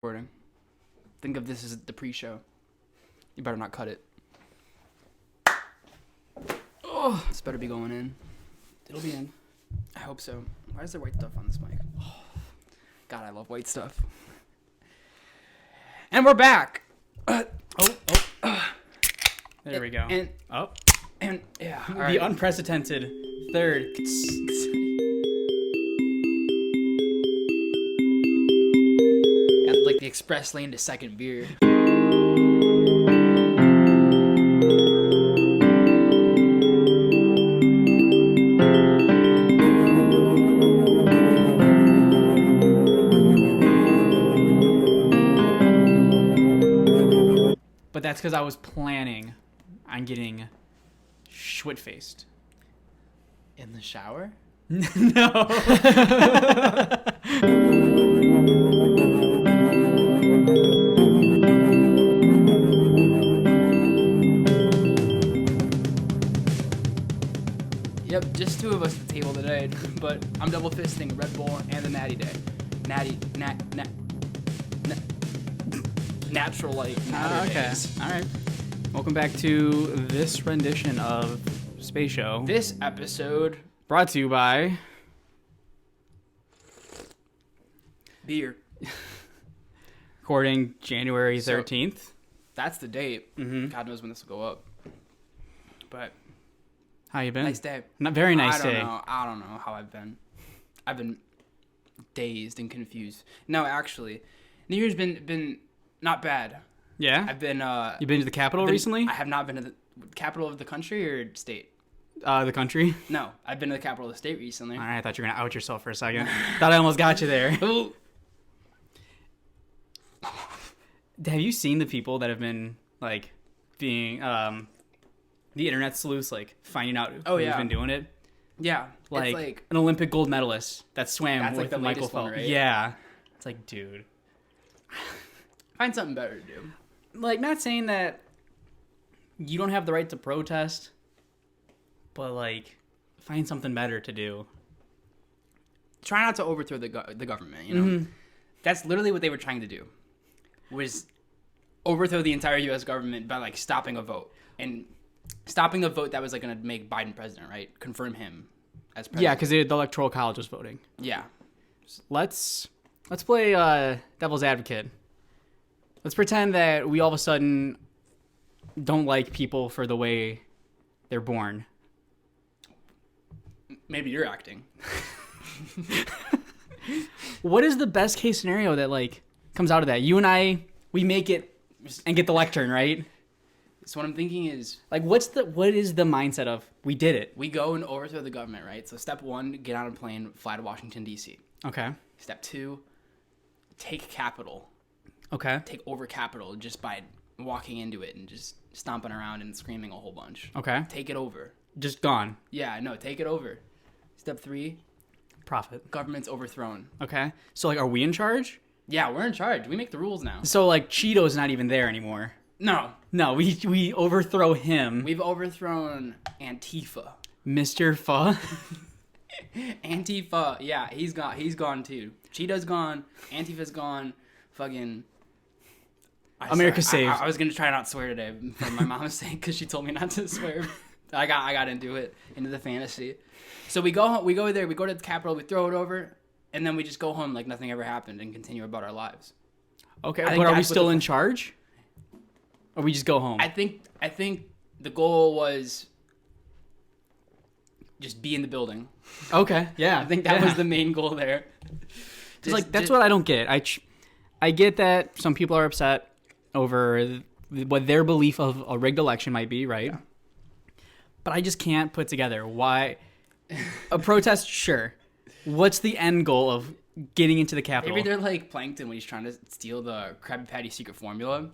Recording. Think of this as the pre-show. You better not cut it. Oh, this better be going in. It'll be in. I hope so. Why is there white stuff on this mic? Oh, God, I love white stuff. And we're back. There we go. And yeah. The Right. unprecedented third. And like the express lane to second beer. But that's because I was planning on getting schwit-faced. In the shower? No. Yep, just two of us at the table today, but I'm double fisting Red Bull and the Natty Day. Natural light. Okay. All right. Welcome back to this rendition of SpaceShow. This episode, Brought to you by beer. recording January 13th. That's the date. Mm-hmm. God knows when this will go up. But How you been? nice day. Not very nice day. I don't know how I've been. I've been dazed and confused. No, actually, New Year's been not bad. Yeah? I've been You been to the Capitol recently? I have not been to the capital of the country or state. The country? No, I've been to the capital of the state recently. All right, I thought you were going to out yourself for a second. Thought I almost got you there. Ooh. Have you seen the people that have been, like, being, the internet sleuths, like, finding out who's been doing it? Yeah, Like, it's like an Olympic gold medalist that swam That's, with like, the Michael latest one, Phelps. right? Yeah. It's like, dude. find something better to do. Like, not saying that you don't have the right to protest, but, like, find something better to do. Try not to overthrow the government. You know, Mm-hmm. that's literally what they were trying to do. Was overthrow the entire U.S. government by like stopping a vote and stopping a vote that was like going to make Biden president, right? Confirm him as president. Yeah, because the Electoral College was voting. Yeah. Let's play devil's advocate. Let's pretend that we all of a sudden don't like people for the way they're born. Maybe you're acting. What is the best case scenario that like comes out of that? You and I, we make it and get the lectern, right? So what I'm thinking is Like, what is the mindset of we did it? we go and overthrow the government, right? So step one, get on a plane, fly to Washington, D.C. Okay. Step two, take Capitol. Okay. Take over Capitol just by walking into it and just stomping around and screaming a whole bunch. Okay. Take it over. Just gone. Yeah, no, take it over. Step three, Profit. government's overthrown. Okay. So like, are we in charge? Yeah, we're in charge. We make the rules now. So like, Cheeto's not even there anymore. No, No, we overthrow him. we've overthrown Antifa. Mr. Pho. Antifa, yeah, he's gone. He's gone too. Cheetah's gone. Antifa's gone. Fucking. America's saved. I was gonna try not to swear today for my mom's sake because she told me not to swear. I got into the fantasy. So we go home, we go there, we go to the Capitol, we throw it over, and then we just go home like nothing ever happened and continue about our lives. Okay, I think but are we that's what still the- in charge? Or we just go home? I think the goal was just be in the building. Okay, yeah. I think that was the main goal there. That's what I don't get. I get that some people are upset over what their belief of a rigged election might be, right? Yeah. But I just can't put together why a protest. Sure, what's the end goal of getting into the Capitol? Maybe they're like Plankton when he's trying to steal the Krabby Patty secret formula. I'm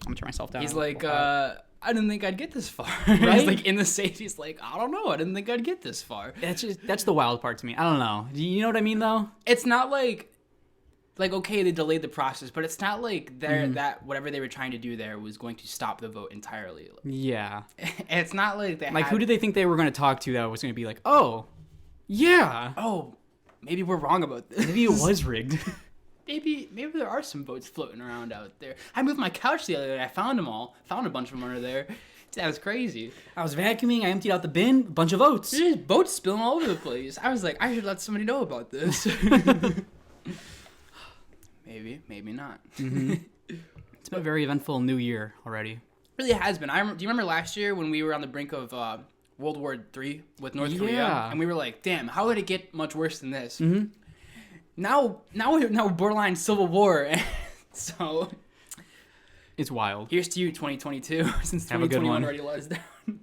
gonna turn myself down. He's like, I didn't think I'd get this far. Right? He's like in the safe. He's like, I don't know. I didn't think I'd get this far. that's the wild part to me. I don't know. Do you know what I mean though? It's not like okay, they delayed the process, but it's not like that whatever they were trying to do there was going to stop the vote entirely. Yeah. It's not like they Like, who did they think they were going to talk to that was going to be like, oh, yeah, Oh, maybe we're wrong about this. maybe it was rigged. maybe there are some boats floating around out there. I moved my couch the other day. I found them all. Found a bunch of them under there. That was crazy. I was vacuuming. I emptied out the bin. A bunch of oats. There's boats spilling all over the place. I was like, I should let somebody know about this. Maybe not. Mm-hmm. It's been a very eventful new year already. It really has been. Do you remember last year when we were on the brink of World War III with North Korea? And we were like, damn, how would it get much worse than this? Mm-hmm. Now we're borderline civil war. So it's wild. Here's to you, 2022, since 2021 already let us down.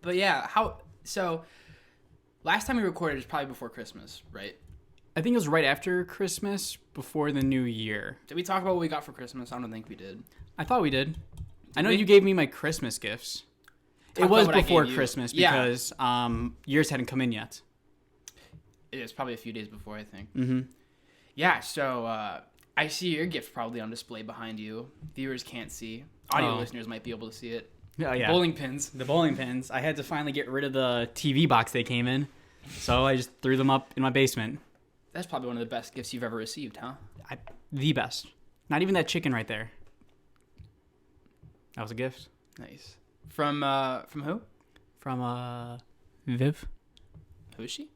But yeah, so last time we recorded was probably before Christmas, right? I think it was right after Christmas, before the new year. Did we talk about what we got for Christmas? I don't think we did. I thought we did. I know you gave me my Christmas gifts. It was before Christmas because yours hadn't come in yet. It was probably a few days before, I think. Mm-hmm. Yeah, so I see your gift probably on display behind you. Viewers can't see. Audio listeners might be able to see it. Oh, yeah. Bowling pins. The bowling pins. I had to finally get rid of the TV box they came in, so I just threw them up in my basement. That's probably one of the best gifts you've ever received, huh? The best. Not even that chicken right there. That was a gift. Nice. From who? From Viv. Who is she?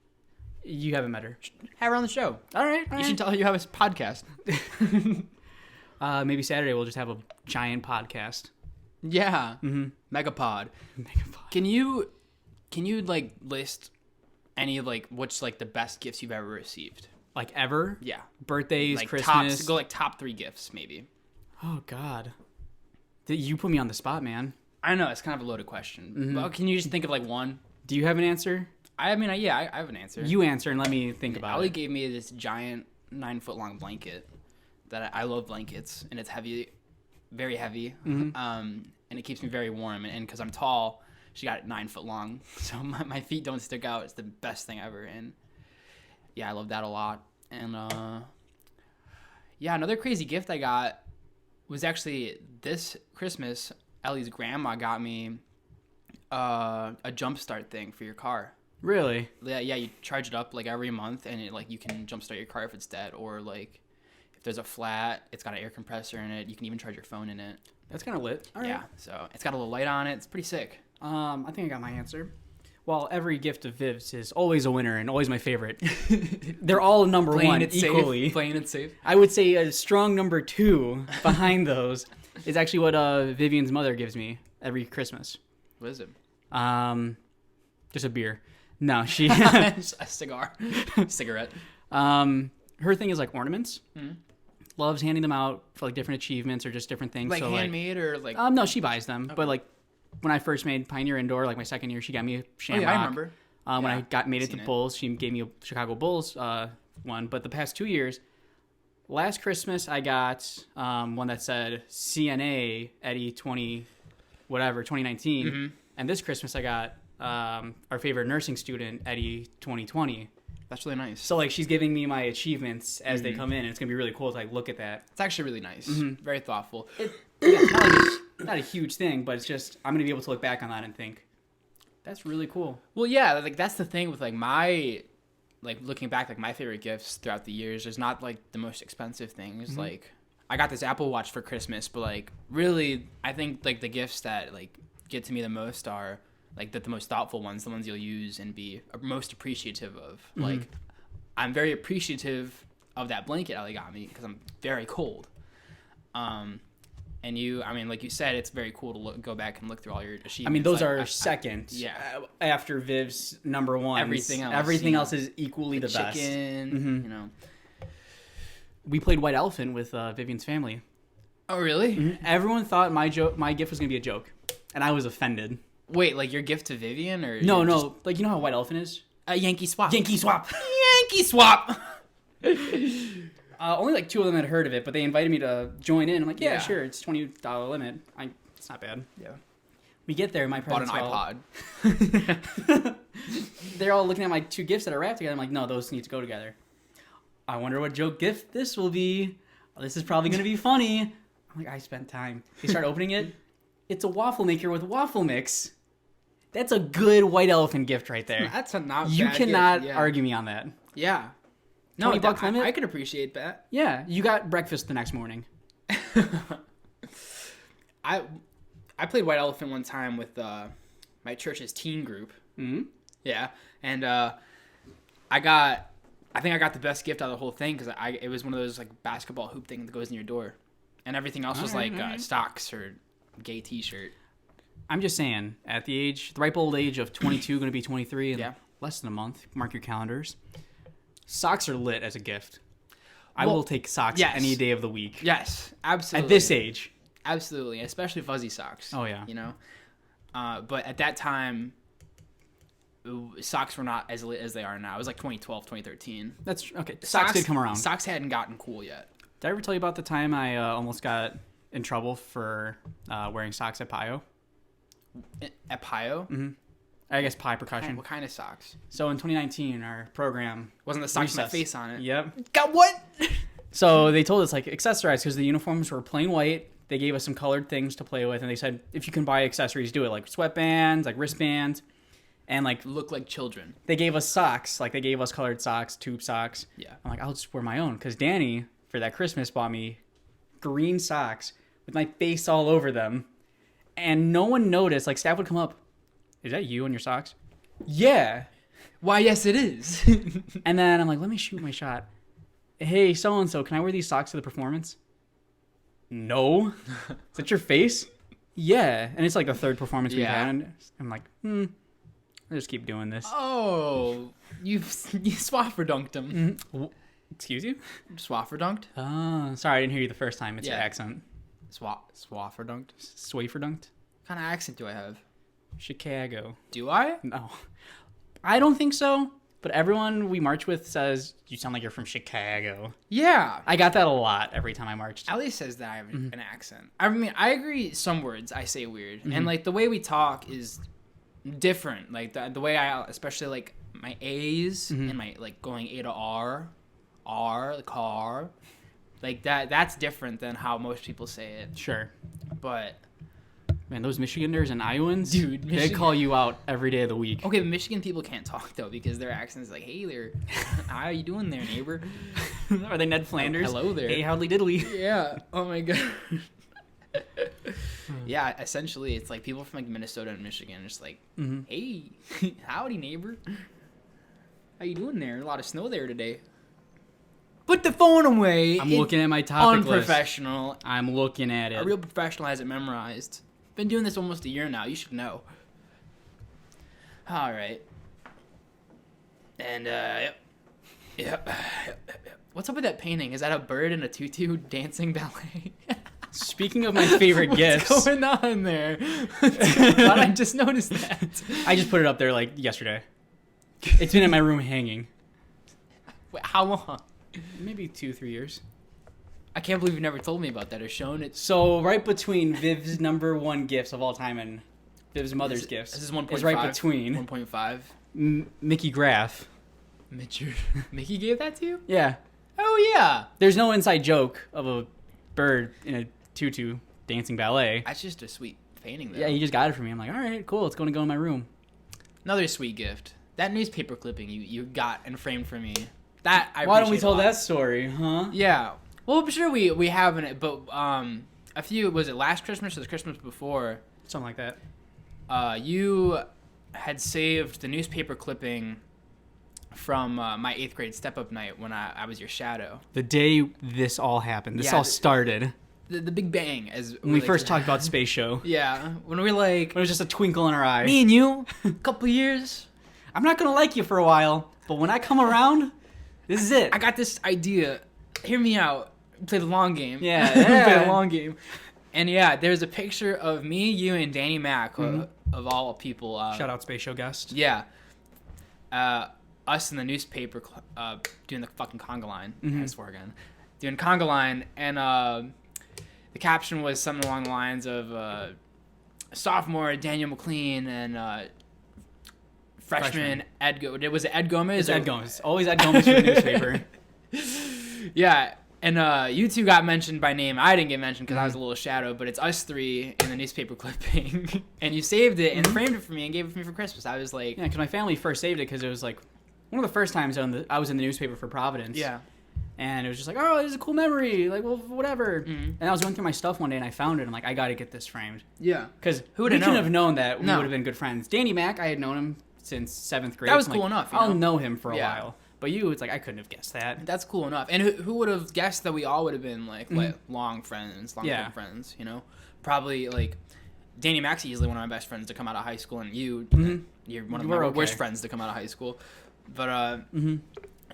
You haven't met her. Have her on the show. All right. You should tell her you have a podcast. Maybe Saturday we'll just have a giant podcast. Yeah. Mm-hmm. Megapod. Can you like list any like what's like the best gifts you've ever received? Like ever? Yeah. Birthdays, like Christmas. Go like top 3 gifts maybe. Oh God. You put me on the spot, man. I know it's kind of a loaded question. Mm-hmm. But can you just think of like one? Do you have an answer? I mean, I have an answer. You answer and let me think about Allie it. gave me this giant 9-foot-long blanket that I love blankets, and it's heavy, very heavy, Mm-hmm. and it keeps me very warm. And because I'm tall, she got it 9 foot long, so my feet don't stick out. It's the best thing ever, and yeah, I love that a lot. And yeah, another crazy gift I got was actually this Christmas. Ellie's grandma got me a jumpstart thing for your car. Really? Yeah, you charge it up like every month, and it like you can jumpstart your car if it's dead, or like if there's a flat, it's got an air compressor in it. You can even charge your phone in it. That's kind of lit. All right. Yeah, so it's got a little light on it. It's pretty sick. I think I got my answer. Well, every gift of Viv's is always a winner and always my favorite. They're all number one equally. Plain and safe. I would say a strong number 2 behind those is actually what Vivian's mother gives me every Christmas. What is it? Just a beer. No, she A cigar. Cigarette. Her thing is like ornaments. Mm-hmm. Loves handing them out for like different achievements or just different things. Like so, handmade or like. No, she buys them. Okay. But like when I first made Pioneer Indoor, like my second year, she got me a Shamrock. Oh, yeah, I remember. When I made it to Seen it. Bulls, she gave me a Chicago Bulls one. But the past 2 years, last Christmas I got one that said CNA Eddie 2019, Mm-hmm. and this Christmas I got our favorite nursing student Eddie 2020. That's really nice. So like she's giving me my achievements as they Mm-hmm. come in, and it's gonna be really cool to like look at that. It's actually really nice. Mm-hmm. Very thoughtful. Not a huge thing, but it's just I'm gonna be able to look back on that and think that's really cool. Well, yeah, like that's the thing with like my, like looking back, like my favorite gifts throughout the years. There's not like the most expensive things. Mm-hmm. Like I got this Apple Watch for Christmas, but like really, I think like the gifts that like get to me the most are like the most thoughtful ones, the ones you'll use and be most appreciative of. Mm-hmm. Like I'm very appreciative of that blanket Ellie got me because I'm very cold. And you, I mean, like you said, it's very cool to go back and look through all your achievements. I mean, those like, are second. Yeah. After Viv's number 1. Everything else. Everything you know, else is equally the best. Chicken, Mhm. you know. We played White Elephant with Vivian's family. Oh, really? Mm-hmm. Everyone thought my gift was gonna be a joke, and I was offended. Wait, like your gift to Vivian, or No. Like you know how White Elephant is? a Yankee swap? Yankee swap. Yankee swap. Only like 2 of them had heard of it, but they invited me to join in. I'm like, yeah. Yeah. Sure. It's $20 limit. It's not bad. Yeah. We get there, my Bought an presents iPod. They're all looking at my 2 gifts that are wrapped together. I'm like, no, those need to go together. I wonder what joke gift this will be. Oh, this is probably going to be funny. I'm like, I spent time. They start opening it. It's a waffle maker with waffle mix. That's a good White Elephant gift right there. That's a not. You bad cannot gift. Yeah. argue me on that. Yeah. No, $20 limit. I could appreciate that. Yeah, you got breakfast the next morning. I played White Elephant one time with my church's teen group. Mm-hmm. Yeah, and I think I got the best gift out of the whole thing because it was one of those like basketball hoop thing that goes in your door, and everything else was socks or gay T-shirt. I'm just saying, at the ripe old age of 22, going to be 23 in Yeah. less than a month. Mark your calendars. Socks are lit as a gift. I will take socks any day of the week. Yes, absolutely. At this age. Absolutely, especially fuzzy socks. Oh, yeah. You know? But at that time, socks were not as lit as they are now. It was like 2012, 2013. That's okay. Socks did come around. Socks hadn't gotten cool yet. Did I ever tell you about the time I almost got in trouble for wearing socks at Pio? At Pio? Mm-hmm. I guess pie percussion. What kind of socks? So in 2019, our program... Wasn't the socks with my face on it? Yep. Got what? So they told us, like, accessorize, because the uniforms were plain white. They gave us some colored things to play with, and they said, if you can buy accessories, do it. Like sweatbands, like wristbands, and, like... Look like children. They gave us socks. Like, they gave us colored socks, tube socks. Yeah. I'm like, I'll just wear my own. Because Danny, for that Christmas, bought me green socks with my face all over them. And no one noticed. Like, staff would come up, is that you on your socks? Yeah. Why, yes, it is. And then I'm like, let me shoot my shot. Hey, so-and-so, can I wear these socks to the performance? No. Is that your face? Yeah. And it's like the third performance we've had. And I'm like, I'll just keep doing this. Oh, you swaffer dunked him. Mm-hmm. Excuse you? Swaffer dunked? Oh, sorry, I didn't hear you the first time. It's your accent. Swaffer dunked? Swafer dunked? What kind of accent do I have? Chicago. Do I? No. I don't think so. But everyone we march with says, you sound like you're from Chicago. Yeah. I got that a lot every time I marched. Ellie says that I have an accent. I mean, I agree some words I say weird. And, like, the way we talk is different. Like, the way I, especially, like, my A's and my, like, going A to R, the car. Like, that's different than how most people say it. Sure. But... Man, those Michiganders and Iowans, dude, they call you out every day of the week. Okay, but Michigan people can't talk, though, because their accent is like, hey there, how you doing there, neighbor? Are they Ned Flanders? Hello there. Hey, howdy diddly. Yeah. Oh, my God. Yeah, essentially, it's like people from, like, Minnesota and Michigan just like, hey, howdy, neighbor. How you doing there? A lot of snow there today. Put the phone away. I'm looking at my topic list. Unprofessional. I'm looking at it. A real professional has it memorized. Been doing this almost a year now. You should know. All right. And yep. What's up with that painting? Is that a bird in a tutu dancing ballet? Speaking of my favorite gifts, What's going on there? Thought I just noticed that. I just put it up there like yesterday. It's been in my room hanging. Wait, how long? Maybe 2-3 years. I can't believe you never told me about that or shown it. So right between Viv's #1 gifts of all time and Viv's mother's gifts. This is 1.5. Is right between 1.5. Mickey Graff. Mickey gave that to you? Yeah. Oh, yeah. There's no inside joke of a bird in a tutu dancing ballet. That's just a sweet painting, though. Yeah, he just got it for me. I'm like, all right, cool. It's going to go in my room. Another sweet gift. That newspaper clipping you got and framed for me. That I Why don't we appreciate tell a lot. that story, huh? Yeah. Well, I'm sure we haven't it, but a few, was it last Christmas or the Christmas before? Something like that. You had saved the newspaper clipping from my 8th grade step-up night when I was your shadow. The day this all happened. This all started. The Big Bang, as When we first talked about SpaceShow. Yeah. When we like... It was just a twinkle in our eye. Me and you, a couple years. I'm not going to like you for a while, but when I come around, this is it. I got this idea. Hear me out. Play the long game. Yeah. Play the long game. And yeah, there's a picture of me, you, and Danny Mac, of all people. Shout out SpaceShow guest. Yeah. Us in the newspaper doing the fucking conga line. I swear again. Doing conga line. And the caption was something along the lines of sophomore Daniel McLean and freshman Ed Gomez. Was it Ed Gomez? It's Ed Gomez. Always Ed Gomez for the newspaper. Yeah. And you two got mentioned by name. I didn't get mentioned because I was a little shadow, but it's us three in the newspaper clipping. And you saved it and framed it for me and gave it to me for Christmas. I was like... Yeah, because my family first saved it because it was like one of the first times I was in the newspaper for Providence. Yeah. And it was just like, oh, this is a cool memory. Like, well, whatever. Mm-hmm. And I was going through my stuff one day and I found it. I'm like, I got to get this framed. Yeah. Because Who we would couldn't have known that we No. would have been good friends. Danny Mac, I had known him since 7th grade. That was so cool I'm like, enough. You I'll know? know him for a Yeah. while. But you, it's like, I couldn't have guessed that. That's cool enough. And who would have guessed that we all would have been like long friends, Yeah. long-term friends, you know? Probably like Danny Mac's easily one of my best friends to come out of high school, and you're one of my worst friends to come out of high school. But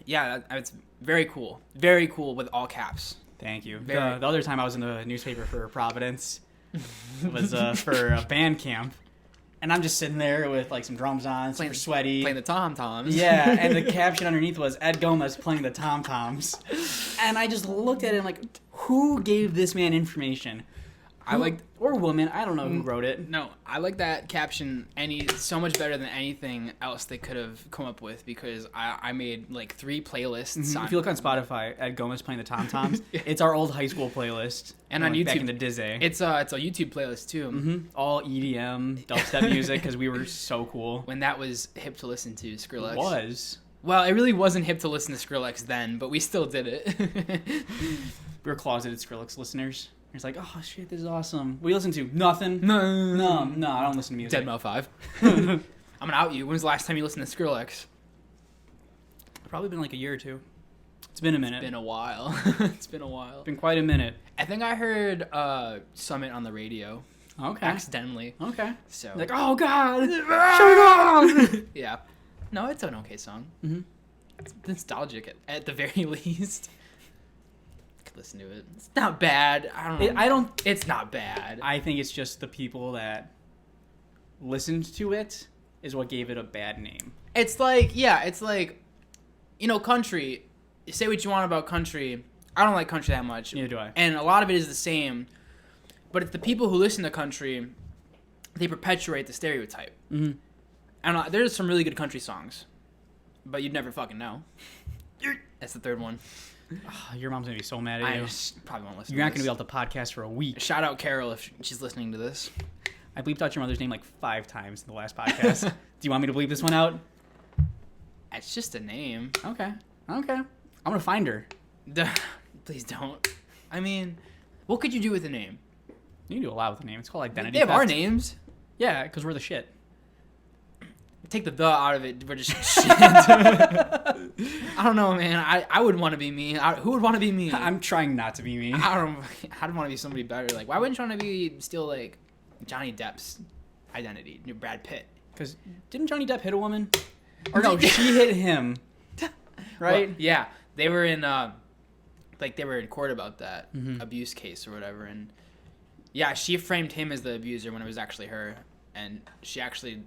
yeah, it's very cool. Very cool with all caps. Thank you. Very. The other time I was in the newspaper for Providence was for a band camp. And I'm just sitting there with like some drums on, super sweaty. Playing the tom-toms. Yeah, and the caption underneath was Ed Gomez playing the tom-toms. And I just looked at it and like, who gave this man information? Or woman, I don't know who wrote it. No, I like that caption so much better than anything else they could have come up with, because I made like 3 playlists. If you look on Spotify, Ed Gomez playing the tom-toms, it's our old high school playlist. And on YouTube. Back in the Dizzy. It's a YouTube playlist too. All EDM, dubstep music, because we were so cool. When that was hip to listen to, Skrillex. It was. Well, it really wasn't hip to listen to Skrillex then, but we still did it. We were closeted Skrillex listeners. It's like, oh shit, this is awesome. We listen to nothing. No, I don't listen to music. Deadmau 5. I'm gonna out you. When's the last time you listened to Skrillex? Probably been like a year or two. It's been a minute. It's been a while. It's been quite a minute. I think I heard Summit on the radio. Okay. Accidentally. Okay. So like, oh god, shut up. Yeah. No, it's an okay song. Mm-hmm. It's nostalgic at the very least. Listen to it. It's not bad. I don't know. It's not bad. I think it's just the people that listened to it is what gave it a bad name. It's like, you know, country. You say what you want about country. I don't like country that much. Neither do I. And a lot of it is the same. But it's the people who listen to country, they perpetuate the stereotype. Mm-hmm. I don't know. There's some really good country songs, but you'd never fucking know. That's the third one. Oh, your mom's gonna be so mad at you. Probably won't listen. You're not gonna be able to podcast for a week. Shout out Carol if she's listening to this. I bleeped out your mother's name like 5 times in the last podcast. Do you want me to bleep this one out? It's just a name. Okay. I'm gonna find her. Please don't. I mean, what could you do with a name? You can do a lot with a name. It's called identity. They have theft. our names. Yeah, because we're the shit. Take the out of it. We're just shit. I don't know, man. I would want to be me. Who would want to be me? I'm trying not to be me. I'd want to be somebody better. Like, why wouldn't you want to be still like Johnny Depp's identity? Brad Pitt. Because didn't Johnny Depp hit a woman? Or no, she hit him. Right? Well, yeah. They were in they were in court about that abuse case or whatever, and yeah, she framed him as the abuser when it was actually her, and she actually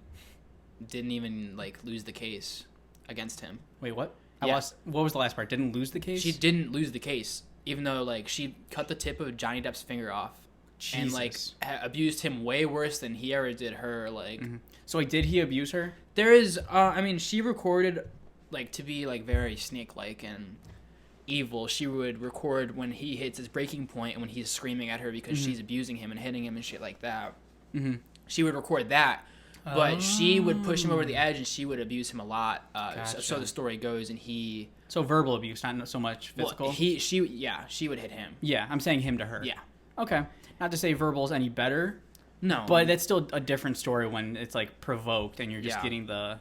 didn't even like lose the case against him. Wait, what? Yeah. I lost. What was the last part? Didn't lose the case? She didn't lose the case, even though like she cut the tip of Johnny Depp's finger off. Jesus. And like abused him way worse than he ever did her. Like, So like, did he abuse her? there is, I mean, she recorded like to be like very snake-like and evil. She would record when he hits his breaking point and when he's screaming at her because she's abusing him and hitting him and shit like that. Mm-hmm. She would record that. But she would push him over the edge, and she would abuse him a lot. Gotcha. So the story goes, and he. So verbal abuse, not so much physical. Well, she would hit him. Yeah, I'm saying him to her. Yeah. Okay. Not to say verbal's any better, No. but that's still a different story when it's like provoked and you're just Yeah. getting the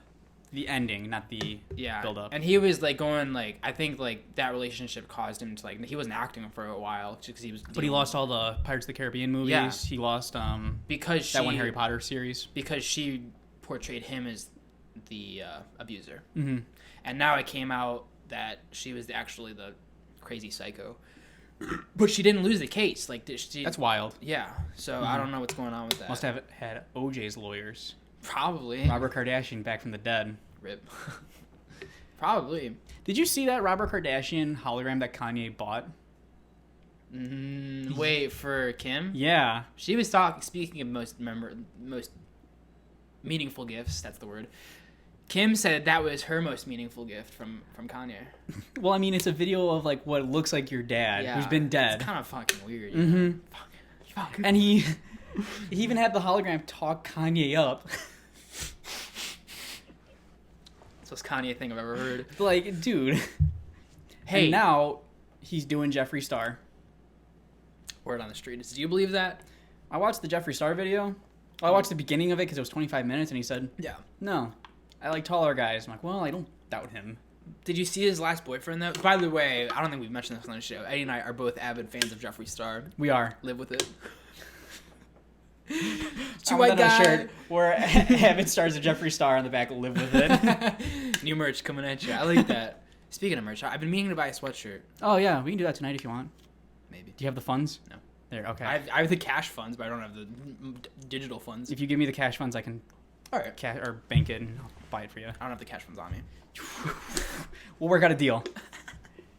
ending, not the build up. And he was like going like, I think like that relationship caused him to like, he wasn't acting for a while just because he was. But he lost all the Pirates of the Caribbean movies. Yeah. He lost because that one Harry Potter series. Because she portrayed him as the abuser. Mm-hmm. And now it came out that she was actually the crazy psycho. But she didn't lose the case. Like That's wild. Yeah. So I don't know what's going on with that. Must have had OJ's lawyers. Probably. Robert Kardashian back from the dead. Rip. Probably. Most you see that Robert Kardashian hologram that Kanye bought? Wait, for Kim? Yeah. She was speaking of most meaningful gifts, that's the word. Kim said that was her most meaningful gift from Kanye. Well, I mean, it's a video of like what looks like your dad, who's been dead. It's kind of fucking weird. Mm-hmm. Fuck. And he even had the hologram talk Kanye up. It's the most Kanye thing I've ever heard. Like, dude. Hey. And now he's doing Jeffree Star. Word on the street. Do you believe that? I watched the Jeffree Star video. I watched the beginning of it because it was 25 minutes, and he said, Yeah. no, I like taller guys. I'm like, well, I don't doubt him. Did you see his last boyfriend, though? By the way, I don't think we've mentioned this on the show. Eddie and I are both avid fans of Jeffree Star. We are. Live with it. Two white guy. Shirt where avid stars of Jeffree Star on the back. Live with it. New merch coming at you. I like that. Speaking of merch, I've been meaning to buy a sweatshirt. Oh, yeah. We can do that tonight if you want. Maybe. Do you have the funds? No. There, okay. I have the cash funds, but I don't have the digital funds. If you give me the cash funds, I can All right. or bank it and I'll buy it for you. I don't have the cash funds on me. We'll work out a deal.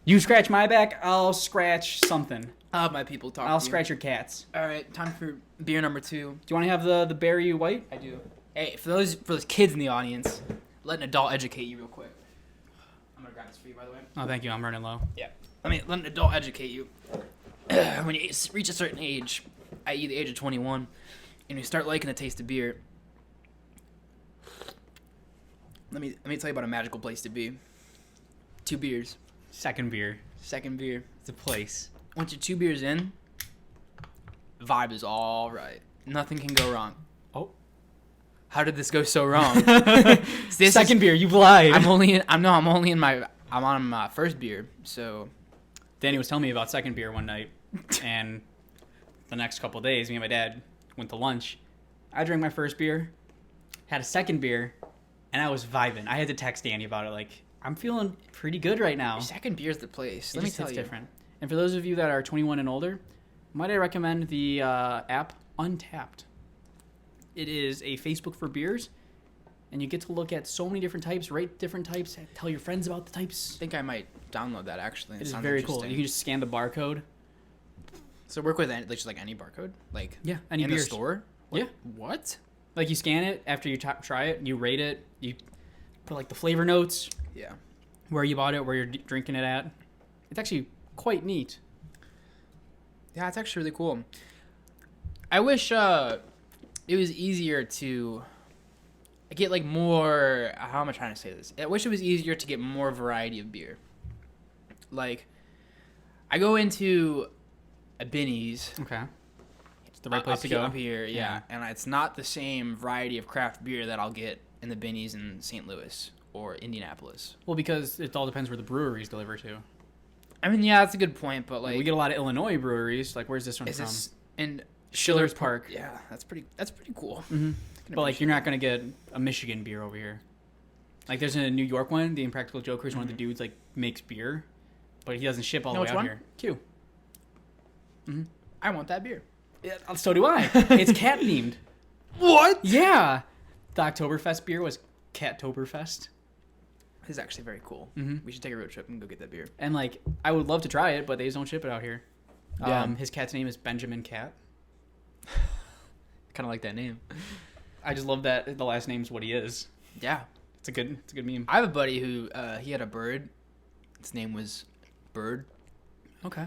You scratch my back, I'll scratch something. I'll have my people talk I'll to you. scratch your cats. All right, time for beer number 2. Do you want to have the berry white? I do. Hey, for those kids in the audience, let an adult educate you real quick. I'm gonna grab this for you, by the way. Oh, thank you. I'm running low. Yeah. Let an adult educate you. When you reach a certain age, i.e. the age of 21, and you start liking the taste of beer, let me tell you about a magical place to be. 2 beers. Second beer. Second beer. It's a place. Once you're 2 beers in, vibe is all right. Nothing can go wrong. Oh. How did this go so wrong? Second beer, you've lied. I'm on my first beer, so. Danny was telling me about second beer one night, and the next couple days, me and my dad went to lunch. I drank my first beer, had a second beer, and I was vibing. I had to text Danny about it, like, I'm feeling pretty good right now. Second beer's the place. Let me tell you. It's different. And for those of you that are 21 and older, might I recommend the app Untapped. It is a Facebook for beers, and you get to look at so many different types, rate different types, tell your friends about the types. I think I might download that, actually. It is very cool. You can just scan the barcode. So work with just like any barcode? Like any in beers. the store? Yeah. What? Like you scan it after you try it, you rate it, you put like the flavor notes, Yeah. where you bought it, where you're drinking it at. It's actually quite neat. Yeah, it's actually really cool. I wish it was easier to get like more. How am I trying to say this? I wish it was easier to get more variety of beer. Like, I go into a Binny's. Okay. It's the right place to go. Up here, yeah. And it's not the same variety of craft beer that I'll get in the Binny's in St. Louis or Indianapolis. Well, because it all depends where the breweries deliver to. I mean, yeah, that's a good point, but like we get a lot of Illinois breweries. Like, where's this one from? This in Schiller's Park. Yeah, that's pretty cool. Mm-hmm. But like, you're not gonna get a Michigan beer over here. Like, there's a New York one. The Impractical Joker is one of the dudes like makes beer, but he doesn't ship all the way out here. Q. Mm-hmm. I want that beer. Yeah, so do I. It's cat themed. What? Yeah. The Oktoberfest beer was Cattoberfest. This is actually very cool. Mm-hmm. We should take a road trip and go get that beer. And like, I would love to try it, but they just don't ship it out here. Yeah. His cat's name is Benjamin Cat. Kind of like that name. I just love that the last name's what he is. Yeah. It's a good meme. I have a buddy who he had a bird. His name was Bird. Okay.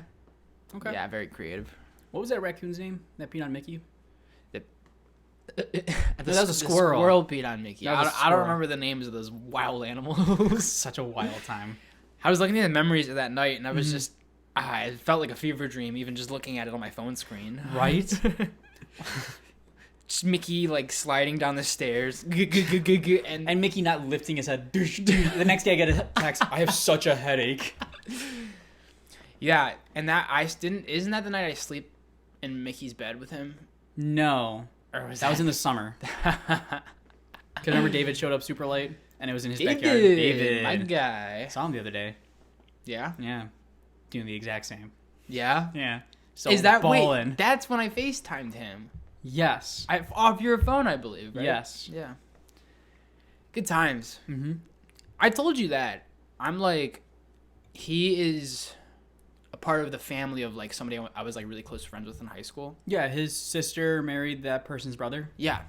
Yeah, very creative. What was that raccoon's name that peed on Mickey? That was a squirrel. Squirrel peed on Mickey. I don't squirrel. remember the names of those wild animals. Such a wild time. I was looking at the memories of that night, and I was just, it felt like a fever dream, even just looking at it on my phone screen. Right? Just Mickey, like, sliding down the stairs. And Mickey not lifting his head. The next day I get a text, I have such a headache. Yeah, and isn't that the night I sleep in Mickey's bed with him? No. Or was that was in the summer. Because remember David showed up super late, and it was in his backyard. David. My guy. I saw him the other day. Yeah? Yeah. Doing the exact same. Yeah? Yeah. So Is that, ballin'. wait, that's when I FaceTimed him. Yes. Off your phone, I believe, right? Yes. Yeah. Good times. Mm-hmm. I told you that. I'm like, he is a part of the family of like somebody I was like really close friends with in high school. Yeah, his sister married that person's brother. Yeah.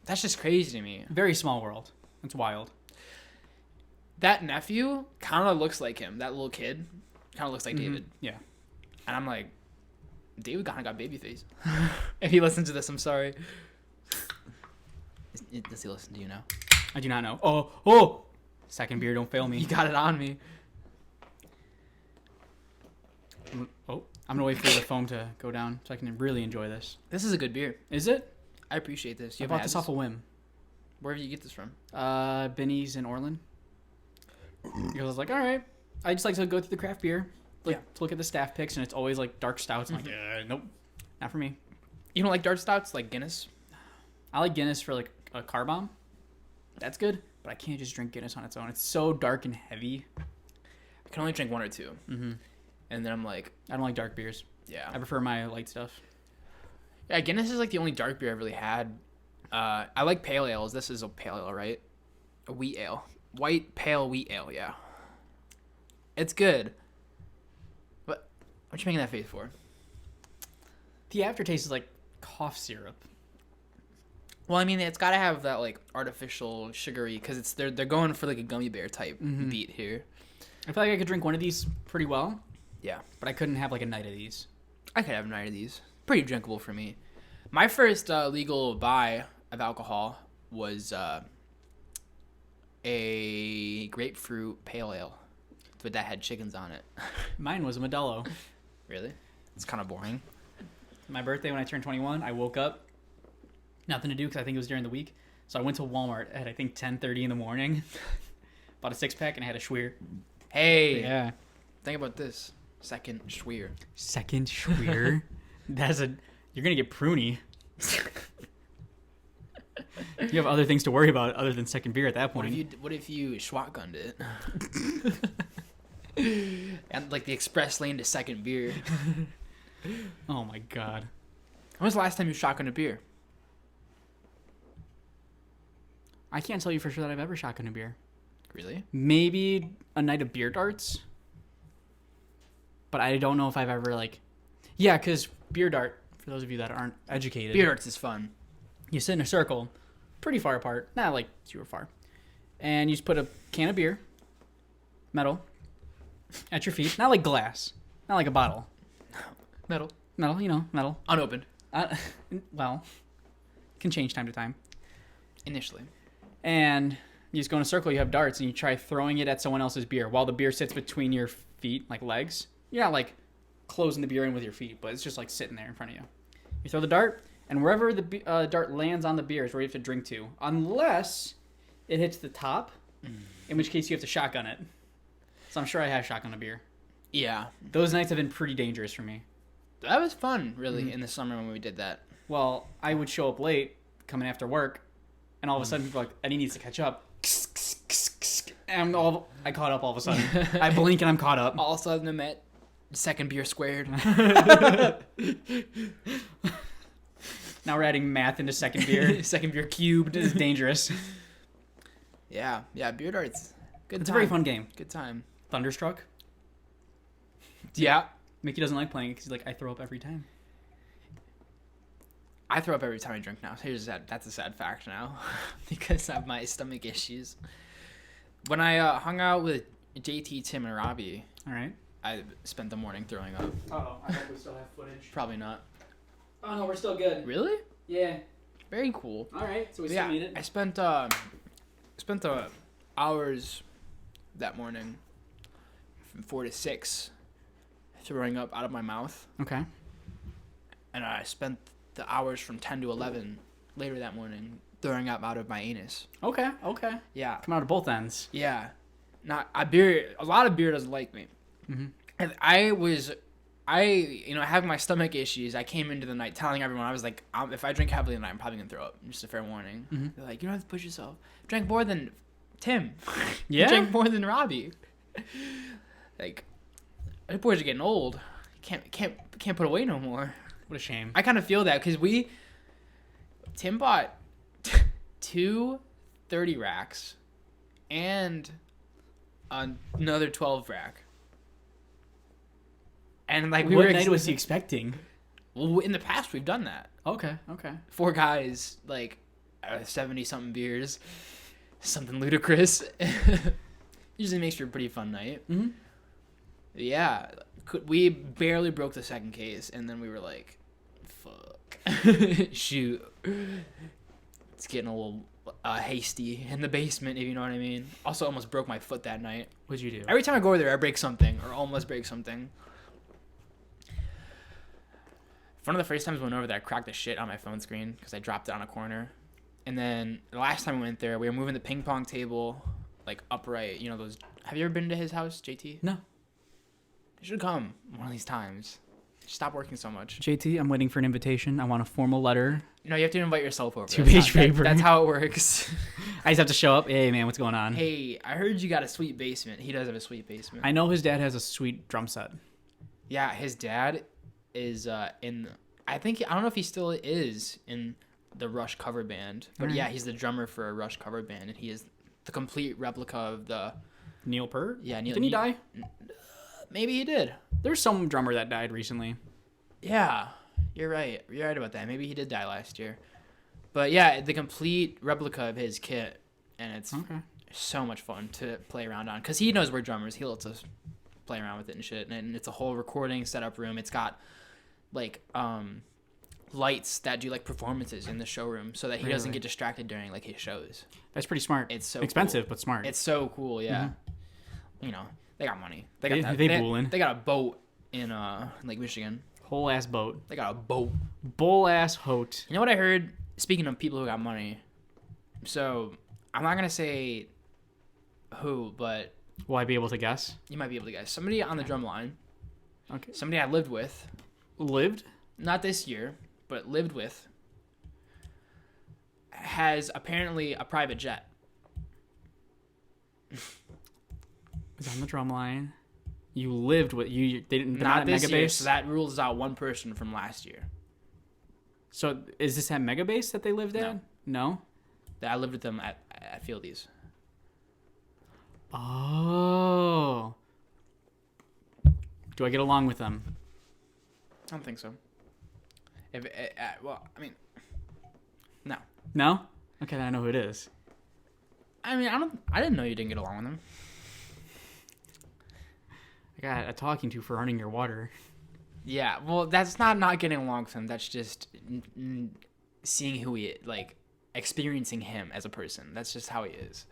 That's just crazy to me. Very small world. It's wild. That nephew kind of looks like him. That little kid kind of looks like David. Yeah. And I'm like, David kind of got baby face. If he listens to this, I'm sorry. Does he listen to you now? I do not know. Oh! Second beer, don't fail me. You got it on me. Oh, I'm gonna wait for the foam to go down so I can really enjoy this. This is a good beer. Is it? I appreciate this. I bought this off a whim. Where did you get this from? Benny's in Orland. Because I was like, all right. I just like to go through the craft beer, to look at the staff picks, and it's always like dark stouts. I'm like, nope, not for me. You don't like dark stouts like Guinness? I like Guinness for like a car bomb. That's good, but I can't just drink Guinness on its own. It's so dark and heavy. I can only drink one or two. Mm-hmm. And then I'm like... I don't like dark beers. Yeah. I prefer my light stuff. Yeah, Guinness is like the only dark beer I've really had. I like pale ales. This is a pale ale, right? A wheat ale. White, pale wheat ale, yeah. It's good. But what you making that face for? The aftertaste is like cough syrup. Well, I mean, it's got to have that like artificial sugary because they're going for like a gummy bear type beat here. I feel like I could drink one of these pretty well. Yeah. But I couldn't have like a night of these. I could have 9 of these. Pretty drinkable for me. My first legal buy of alcohol was a grapefruit pale ale, but that had chickens on it. Mine was a Modelo. Really? It's kind of boring. My birthday when I turned 21, I woke up, nothing to do because I think it was during the week. So I went to Walmart at I think 10:30 in the morning, bought a 6-pack and I had a Schweer. Hey, Yeah. think about this. Second Schweer. Second Schweer. You're gonna get pruny. You have other things to worry about other than second beer at that point. What if you shotgunned it? And like the express lane to second beer. Oh my god. When was the last time you shotgunned a beer? I can't tell you for sure that I've ever shotgunned a beer. Really? Maybe a night of beer darts. But I don't know if I've ever like... Yeah, because beer dart, for those of you that aren't educated... Beer darts is fun. You sit in a circle, pretty far apart. Not like super far. And you just put a can of beer, metal, at your feet. Not like glass. Not like a bottle. Metal. Metal, you know, metal. Unopened. Well, can change time to time. Initially. And you just go in a circle, you have darts, and you try throwing it at someone else's beer while the beer sits between your feet, like legs. You're not like closing the beer in with your feet, but it's just like sitting there in front of you. You throw the dart, and wherever the dart lands on the beer is where you have to drink to, unless it hits the top, in which case you have to shotgun it. So I'm sure I have shotgun a beer. Yeah. Those nights have been pretty dangerous for me. That was fun, really, in the summer when we did that. Well, I would show up late, coming after work, and all of a sudden people are like, Eddie needs to catch up. And I caught up all of a sudden. I blink and I'm caught up. All of a sudden I'm at second beer squared. Now we're adding math into second beer. Second beer cubed. This is dangerous. Yeah, beer darts. Good It's time. a very fun game. Good time. Thunderstruck. Yeah. Mickey doesn't like playing it because he's like, I throw up every time. I throw up every time I drink now. That's a sad fact now because of my stomach issues. When I hung out with JT, Tim, and Robbie, All right. I spent the morning throwing up. Oh, I hope we still have footage. Probably not. Oh, no, we're still good. Really? Yeah. Very cool. All right, so we But still yeah, need it. I spent hours that morning from 4 to 6 throwing up out of my mouth. Okay. And I spent the hours from 10 to 11 later that morning throwing up out of my anus. Okay. Yeah. Come out of both ends. Yeah. A lot of beer doesn't like me. Mm-hmm. And having my stomach issues, I came into the night telling everyone, I was like, if I drink heavily tonight, I'm probably going to throw up. Just a fair warning. Mm-hmm. They're like, you don't have to push yourself. Drink more than Tim. Yeah? Drink more than Robbie. Like, the boys are getting old. Can't put away no more. What a shame. I kind of feel that because Tim bought 2 30 racks and another 12 rack. And like what night was he expecting? Well, in the past we've done that. Okay. 4 guys, like 70 something beers, something ludicrous. Usually makes for a pretty fun night. Mm-hmm. Yeah, we barely broke the second case, and then we were like, "Fuck, shoot, it's getting a little hasty in the basement, if you know what I mean. Also, almost broke my foot that night. What'd you do? Every time I go over there, I break something or almost break something. One of the first times I went over there, I cracked the shit on my phone screen because I dropped it on a corner. And then the last time we went there, we were moving the ping pong table like upright. You know those. Have you ever been to his house, JT? No. You should come one of these times. Stop working so much. JT, I'm waiting for an invitation. I want a formal letter. No, you have to invite yourself over. 2-page paper. That's how it works. I just have to show up. Hey, man, what's going on? Hey, I heard you got a sweet basement. He does have a sweet basement. I know his dad has a sweet drum set. Yeah, his dad is in. I don't know if he still is in the Rush cover band, but yeah, he's the drummer for a Rush cover band, and he is the complete replica of the Neil Peart? Yeah, Didn't he die? Maybe he did. There's some drummer that died recently. Yeah, you're right. You're right about that. Maybe he did die last year. But yeah, the complete replica of his kit, and it's so much fun to play around on because he knows we're drummers. He lets us play around with it and shit, and it's a whole recording setup room. It's got like lights that do like performances in the showroom so that he doesn't get distracted during like his shows. That's pretty smart. It's so expensive, cool. But smart. It's so cool, yeah. You know, they got money. They got boolin'. They got a boat in Lake Michigan. Whole ass boat. They got a boat. Bull ass hote. You know what I heard? Speaking of people who got money, so I'm not gonna say who, but will I be able to guess? You might be able to guess. Somebody on the drum line. Okay. Somebody I lived with. Lived? Not this year, but lived with. Has apparently a private jet. Was on the drum line. You lived with you. They didn't. Not this Megabase? year, so that rules out one person from last year. So is this at Megabase that they lived at? No. I lived with them at Fieldies. Oh. Do I get along with them? I don't think so. Well, I mean, no. No? Okay, then I know who it is. I mean, I didn't know you didn't get along with them. I got a talking to for earning your water. Yeah, well, that's not getting along with him. That's just seeing who he is, like experiencing him as a person. That's just how he is.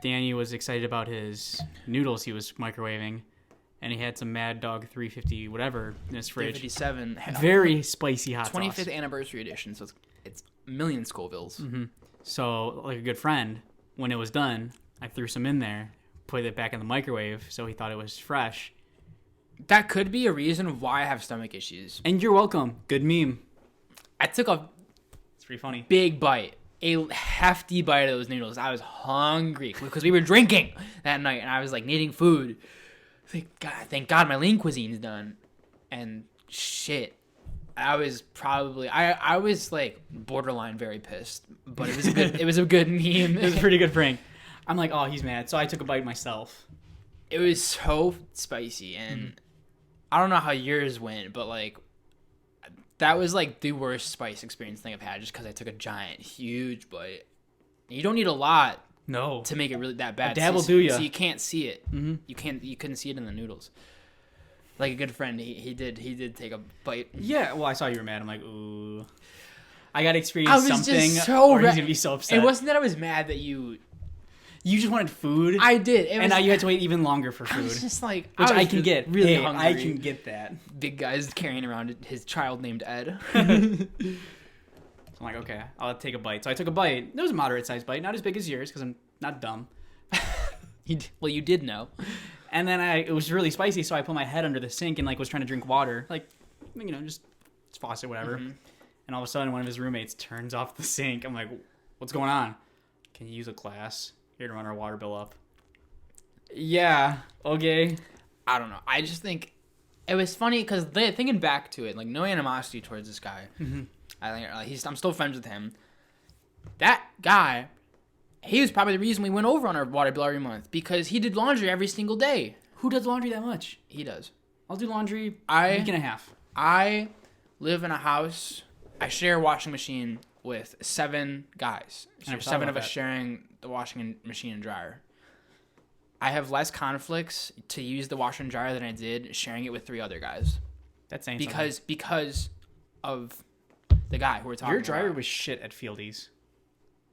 Danny was excited about his noodles he was microwaving, and he had some Mad Dog 350 whatever in his fridge. 357. Very spicy hot 25th sauce. anniversary edition, so it's a million Scovilles. Mm-hmm. So, like a good friend, when it was done, I threw some in there, put it back in the microwave, so he thought it was fresh. That could be a reason why I have stomach issues. And you're welcome. Good meme. I took a It's pretty funny. big bite, a hefty bite of those noodles. I was hungry because we were drinking that night, and I was like needing food. Thank God my lean cuisine's done. And shit, I was probably I was like borderline very pissed, but it was a good it was a good meme. It was a pretty good prank. I'm like, oh, he's mad, so I took a bite myself. It was so spicy, and I don't know how yours went, but like that was like the worst spice experience thing I've had, just because I took a giant, huge bite. You don't need a lot to make it really that bad. A dab will do ya. So you can't see it. Mm-hmm. You couldn't see it in the noodles. Like a good friend, he did take a bite. Yeah, well, I saw you were mad. I'm like, ooh. I got to experience something, just so or he's going to be so upset. It wasn't that I was mad that you just wanted food. I did. And now you had to wait even longer for food. I was just like... Which I can get. Really hey, hungry. I can get that. Big guy's carrying around his child named Ed. So I'm like, okay, I'll take a bite. So I took a bite. It was a moderate-sized bite. Not as big as yours, because I'm not dumb. Well, you did know. And then it was really spicy, so I put my head under the sink and like was trying to drink water. Like, you know, just faucet, whatever. Mm-hmm. And all of a sudden, one of his roommates turns off the sink. I'm like, what's going on? Can you use a glass here to run our water bill up? Yeah, okay. I don't know. I just think it was funny because thinking back to it, like no animosity towards this guy. Mm-hmm. I think I'm still friends with him. That guy, he was probably the reason we went over on our water bill every month because he did laundry every single day. Who does laundry that much? He does. I'll do laundry a week and a half. I live in a house. I share a washing machine with 7 guys. So there's 7 of us sharing the washing machine and dryer. I have less conflicts to use the washer and dryer than I did sharing it with 3 other guys. That's saying because of the guy who we're talking about. Your dryer was shit at Fieldies.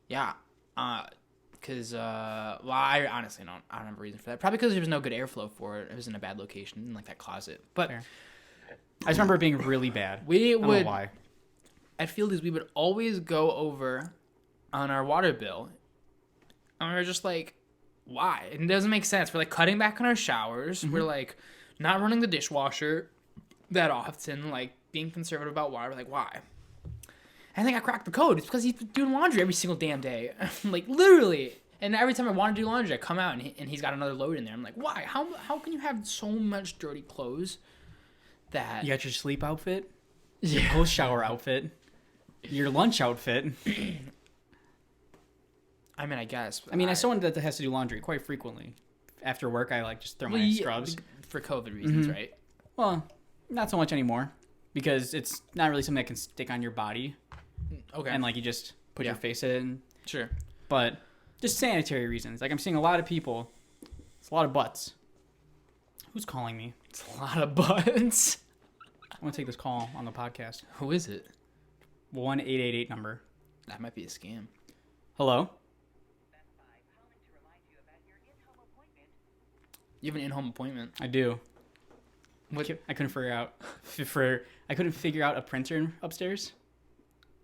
Yeah. Because, well, I honestly don't have a reason for that. Probably because there was no good airflow for it. It was in a bad location, in like that closet. But Fair. I just remember it being really bad. we I don't would, know why. at Fieldy's, we would always go over on our water bill. And we were just like, why? And it doesn't make sense. We're like cutting back on our showers. We're like not running the dishwasher that often, like being conservative about water. We're like, why? I think I cracked the code. It's because he's doing laundry every single damn day. Like, literally. And every time I want to do laundry, I come out and he's got another load in there. I'm like, why? How can you have so much dirty clothes that... You got your sleep outfit, your post-shower outfit, your lunch outfit. I mean, I guess. I mean, as someone that has to do laundry quite frequently, after work, I like just throw my scrubs. For COVID reasons, right? Well, not so much anymore because it's not really something that can stick on your body. Okay. And like you just put your face in. Sure. But just sanitary reasons. Like I'm seeing a lot of people. It's a lot of butts. Who's calling me? It's a lot of buttons. I want to take this call on the podcast. Who is it? 1-888 number. That might be a scam. Hello? You have an in-home appointment. I do. What? I couldn't figure out I couldn't figure out a printer upstairs.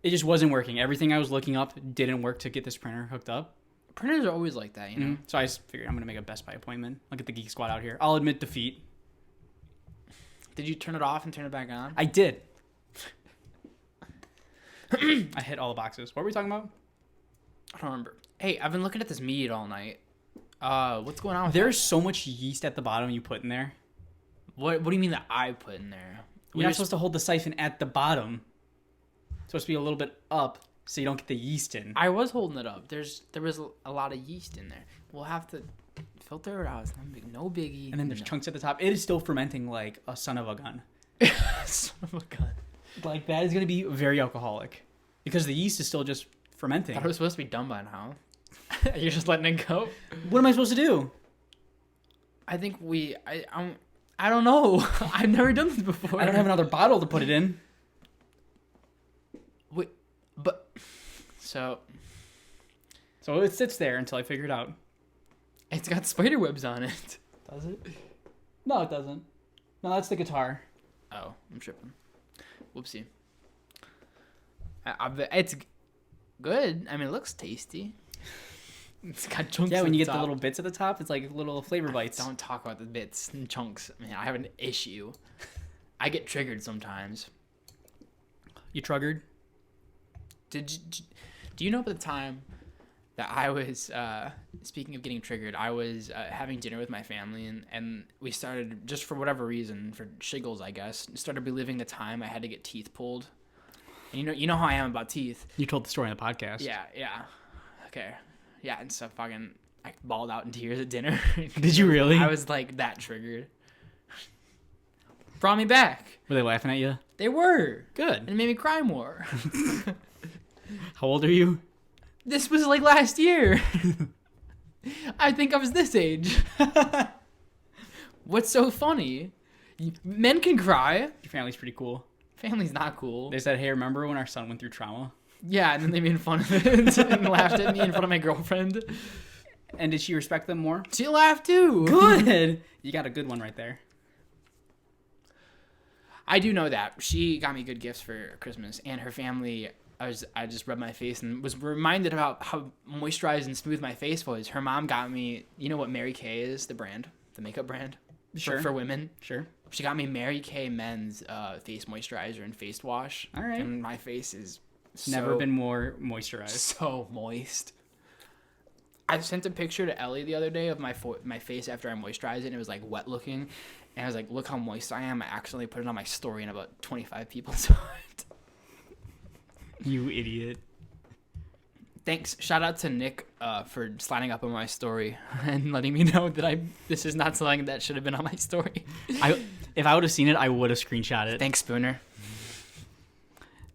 It just wasn't working. Everything I was looking up didn't work to get this printer hooked up. Printers are always like that, you know? So I just figured I'm going to make a Best Buy appointment. Look at the Geek Squad out here. I'll admit defeat. Did you turn it off and turn it back on? I did. I hit all the boxes. What were we talking about? I don't remember. Hey, I've been looking at this mead all night. What's going on with There's so much yeast at the bottom you put in there. What do you mean that I put in there? You're not supposed to hold the siphon at the bottom. It's supposed to be a little bit up so you don't get the yeast in. I was holding it up. There was a lot of yeast in there. We'll have to filter it out. It's no biggie. And then there's chunks at the top. It is still fermenting like a son of a gun. Son of a gun. Like that is going to be very alcoholic because the yeast is still just fermenting. I thought it was supposed to be done by now. You're just letting it go. What am I supposed to do? I think I don't know. I've never done this before. I don't have another bottle to put it in. Wait, but so it sits there until I figure it out. it's got spider webs on it. Does it? No, it doesn't. No, that's the guitar. Oh, I'm tripping. Whoopsie. It's good. I mean, it looks tasty. It's got chunks. Yeah, when you at get the top. little bits at the top, it's like little flavor bites. Don't talk about the bits and chunks. I mean, I have an issue. I get triggered sometimes. You triggered? Do you know at the time that I was, speaking of getting triggered, I was having dinner with my family and we started, just for whatever reason, for shiggles, I guess, started reliving the time I had to get teeth pulled. And you know how I am about teeth. You told the story on the podcast. Yeah. Okay. Yeah, and so I bawled out in tears at dinner. Did you really? I was like that triggered. Brought me back. Were they laughing at you? They were. Good. And it made me cry more. How old are you? This was like last year. I think I was this age. What's so funny? Men can cry. Your family's pretty cool. Family's not cool. They said, hey, remember when our son went through trauma? Yeah, and then they made fun of it and laughed at me in front of my girlfriend. And did she respect them more? She laughed too. Good. You got a good one right there. I do know that. She got me good gifts for Christmas, and her family, I just rubbed my face and was reminded about how moisturized and smooth my face was. Her mom got me, you know what Mary Kay is, the brand, the makeup brand? Sure. For women. Sure. She got me Mary Kay Men's face moisturizer and face wash. All right. And my face is Never been more moisturized. so moist. I sent a picture to Ellie the other day of my face after I moisturized it, and it was like wet looking. And I was like, look how moist I am. I accidentally put it on my story, and about 25 people saw it. You idiot. Thanks. Shout out to Nick for sliding up on my story and letting me know that this is not something that should have been on my story. If I would have seen it, I would have screenshot it. Thanks, Spooner.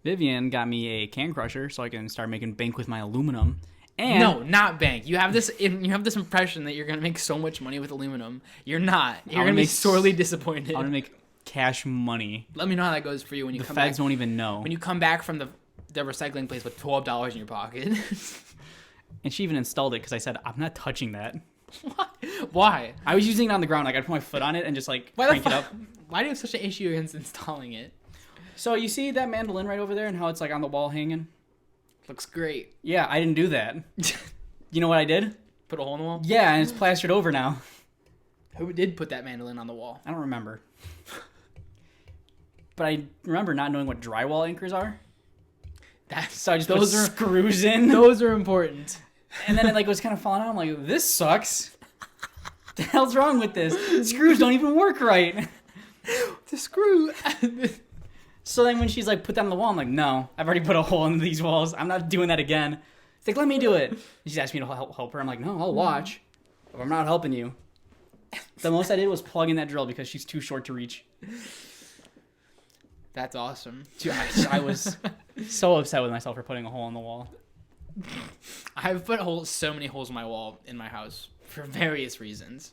Vivian got me a can crusher so I can start making bank with my aluminum. And no, not bank. You have this impression that you're gonna make so much money with aluminum. You're not. You're gonna be sorely disappointed. I'm gonna make cash money. Let me know how that goes for you when you come back. The feds don't even know. When you come back from the recycling place with $12 in your pocket. And she even installed it because I said, I'm not touching that. What? Why? I was using it on the ground. Like, I'd put my foot on it and just, like, Why crank it up. Why do you have such an issue against installing it? So, you see that mandolin right over there and how it's, like, on the wall hanging? Looks great. Yeah, I didn't do that. You know what I did? Put a hole in the wall? Yeah, and it's plastered over now. Who did put that mandolin on the wall? I don't remember. But I remember not knowing what drywall anchors are. So I just put screws in. Those are important. And then it like was kind of falling out. I'm like, this sucks. What the hell's wrong with this? The screws don't even work right. The screw. So then when she's like, put that on the wall, I'm like, no, I've already put a hole in these walls. I'm not doing that again. She's like, let me do it. And she's asked me to help her. I'm like, no, I'll watch. But I'm not helping you. The most I did was plug in that drill because she's too short to reach. That's awesome. Dude, I was so upset with myself for putting a hole in the wall. I've put so many holes in my wall in my house for various reasons.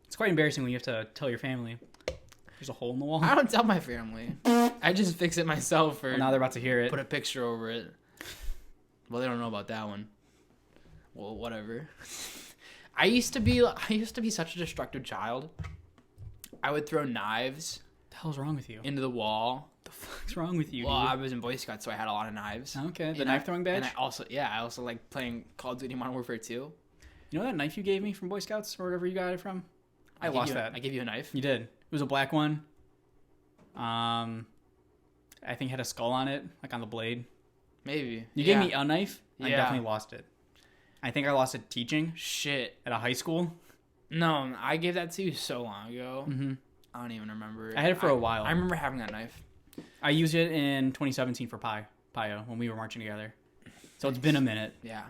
It's quite embarrassing when you have to tell your family there's a hole in the wall. I don't tell my family. I just fix it myself or Well, now they're about to hear it. put a picture over it. Well, they don't know about that one. Well, whatever. I used to be such a destructive child. I would throw knives What the hell's wrong with you? into the wall. What the fuck's wrong with you, Well, dude? I was in Boy Scouts, so I had a lot of knives. Okay, the And knife throwing badge? And I also like playing Call of Duty Modern Warfare 2. You know that knife you gave me from Boy Scouts or wherever you got it from? I lost that. I gave you a knife. You did. It was a black one. I think it had a skull on it, like on the blade. Maybe. You gave me a knife. I Yeah. definitely lost it. I think I lost it teaching Shit. at a high school. No, I gave that to you so long ago. Mm-hmm. I don't even remember. I had it for a while. I remember having that knife. I used it in 2017 for Pio when we were marching together. So it's been a minute, Yeah.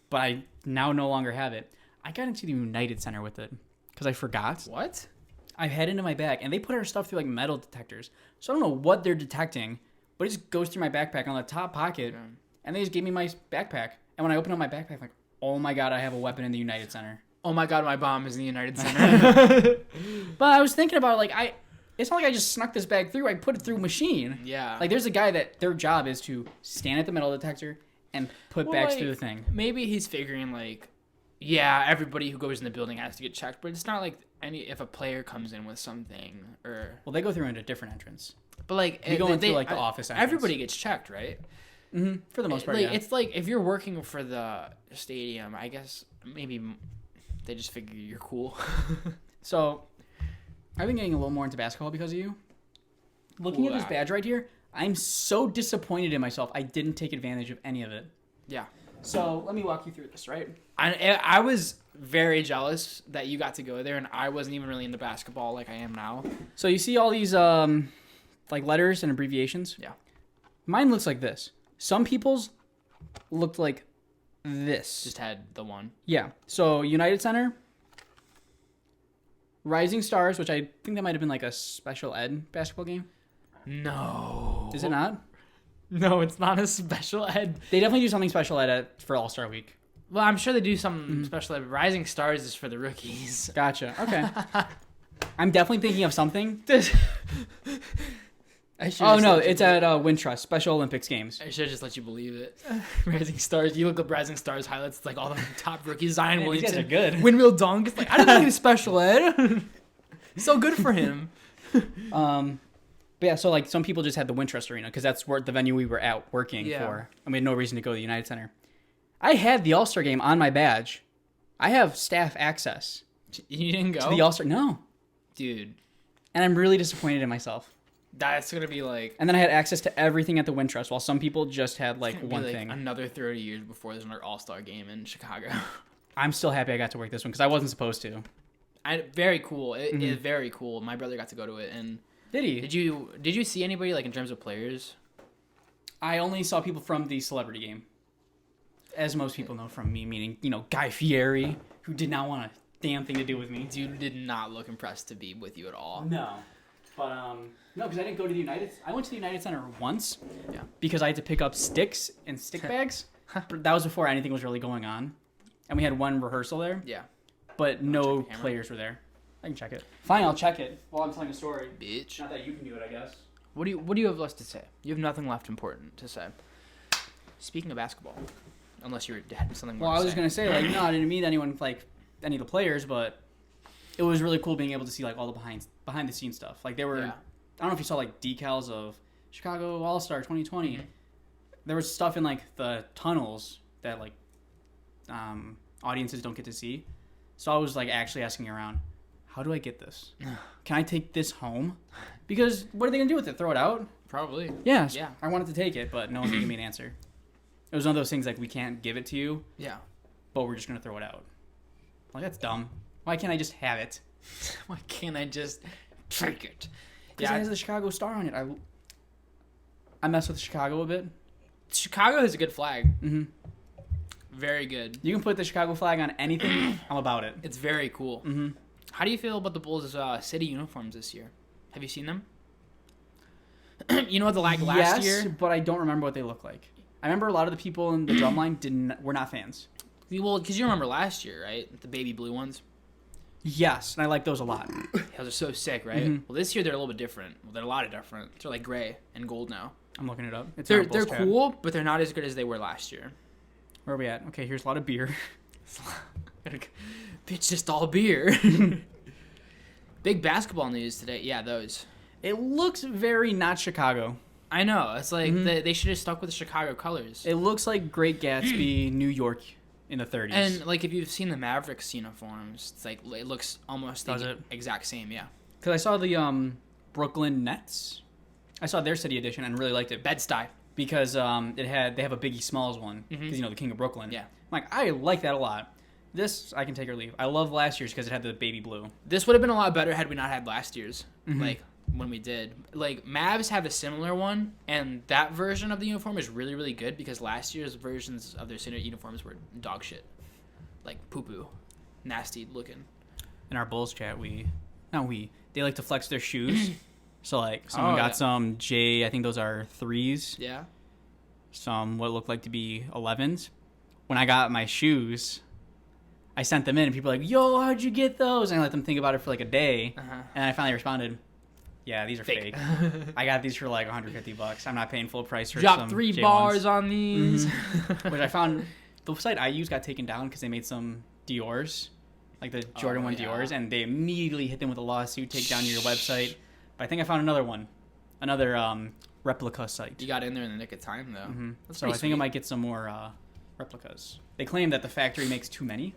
but I now no longer have it. I got into the United Center with it because I forgot. What? I had it in my bag, and they put our stuff through like metal detectors. So I don't know what they're detecting, but it just goes through my backpack on the top pocket, Yeah. and they just gave me my backpack. And when I open up my backpack, I'm like, oh my god, I have a weapon in the United Center. Oh my god, my bomb is in the United Center. But I was thinking about it, like it's not like I just snuck this bag through. I put it through a machine. Yeah. Like there's a guy that their job is to stand at the metal detector and put Well, bags like, through the thing. Maybe he's figuring like, yeah, everybody who goes in the building has to get checked, but it's not like if a player comes in with something or. Well, they go through into a different entrance. But like, We go into like the office entrance. Everybody gets checked, right? Mm-hmm. For the most part, Like, yeah. it's like if you're working for the stadium, I guess maybe they just figure you're cool. So, I've been getting a little more into basketball because of you. Looking at this badge right here, I'm so disappointed in myself. I didn't take advantage of any of it. Yeah. So, let me walk you through this, right? I was very jealous that you got to go there, and I wasn't even really into basketball like I am now. So, you see all these like letters and abbreviations? Yeah. Mine looks like this. Some people's looked like this. Just had the one. Yeah. So, United Center, Rising Stars, which I think that might have been like a special ed basketball game. No. Is it not? No, it's not a special ed. They definitely do something special ed for All-Star Week. Well, I'm sure they do something special ed. Rising Stars is for the rookies. Gotcha. Okay. I'm definitely thinking of something. Oh, no. It's at Wintrust, Special Olympics Games. I should have just let you believe it. Rising Stars. You look up Rising Stars highlights. It's like all the top rookies. Zion Man, these guys Williamson. are good. Windmill dunk. It's like, I didn't know he was special ed. So good for him. But yeah, so like some people just had the Wintrust Arena because that's where the venue we were at working for. And we had no reason to go to the United Center. I had the All-Star game on my badge. I have staff access You didn't go? to the All-Star. No. Dude. And I'm really disappointed in myself. That's going to be like... And then I had access to everything at the Wintrust while some people just had like one thing. Another 30 years before there's another All-Star game in Chicago. I'm still happy I got to work this one because I wasn't supposed to. Very cool. It is very cool. My brother got to go to it. And Did he? Did you see anybody like in terms of players? I only saw people from the celebrity game. As most people know from me, meaning, Guy Fieri, who did not want a damn thing to do with me. Dude did not look impressed to be with you at all. No. But, no, because I didn't go to the United... I went to the United Center once. Yeah. Because I had to pick up sticks and stick bags. But that was before anything was really going on. And we had one rehearsal there. Yeah. But no check the camera? players were there. I can check it. Fine, I'll check it while I'm telling a story. Bitch. Not that you can do it, I guess. What do you have left to say? You have nothing left important to say. Speaking of basketball. unless you had something more Well, to I was say. gonna say like no, I didn't meet anyone like any of the players, but it was really cool being able to see like all the behind the scenes stuff. Like they were, Yeah. I don't know if you saw like decals of Chicago All Star 2020. Mhm. There was stuff in like the tunnels that like audiences don't get to see. So I was like actually asking around, how do I get this? Can I take this home? Because what are they gonna do with it? Throw it out? Probably. Yeah. Yeah. I wanted to take it, but no one could give me an answer. It was one of those things like we can't give it to you, Yeah. but we're just gonna throw it out. Like that's dumb. Why can't I just have it? Why can't I just take it? Because it has the Chicago star on it. I mess with Chicago a bit. Chicago has a good flag. Mm-hmm. Very good. You can put the Chicago flag on anything. I'm about it. It's very cool. Mm-hmm. How do you feel about the Bulls' city uniforms this year? Have you seen them? You know what the last Yes, year? but I don't remember what they look like. I remember a lot of the people in the drumline were not fans. Well, because you remember last year, right? The baby blue ones. Yes, and I like those a lot. Those are so sick, right? Mhm. Well, this year they're a little bit different. Well, they're a lot of different. They're like gray and gold now. I'm looking it up. It's They're on Bulls tab. cool, but they're not as good as they were last year. Where are we at? Okay, here's a lot of beer. It's just all beer. Big basketball news today. Yeah, those. It looks very not Chicago. I know. It's like Mhm. they should have stuck with the Chicago colors. It looks like Great Gatsby, New York in the 30s. And like if you've seen the Mavericks uniforms, it's like it looks almost Does the it? exact same. Yeah. Because I saw the Brooklyn Nets. I saw their city edition and really liked it. Bed-Stuy. Because they have a Biggie Smalls one. Because Mhm. the King of Brooklyn. Yeah. I'm like, I like that a lot. This I can take or leave. I love last year's because it had the baby blue. This would have been a lot better had we not had last year's. Mhm. Like when we did. Like Mavs have a similar one, and that version of the uniform is really really good because last year's versions of their senior uniforms were dog shit, like poo poo, nasty looking. In our Bulls chat, they like to flex their shoes. So like someone Oh, got yeah. some J, I think those are 3s. Yeah. Some what looked like to be 11s. When I got my shoes, I sent them in and people were like, yo, how'd you get those? And I let them think about it for like a day. Uh-huh. And I finally responded, yeah, these are fake. I got these for like $150. I'm not paying full price for Drop some 3 J1s. bars on these. Which I found the site I used got taken down because they made some Dior's, like the Jordan 1 yeah. Dior's, and they immediately hit them with a lawsuit, take down your website. But I think I found another one, another replica site. You got in there in the nick of time though. Mm-hmm. That's So I pretty think I sweet. might get some more replicas. They claim that the factory makes too many.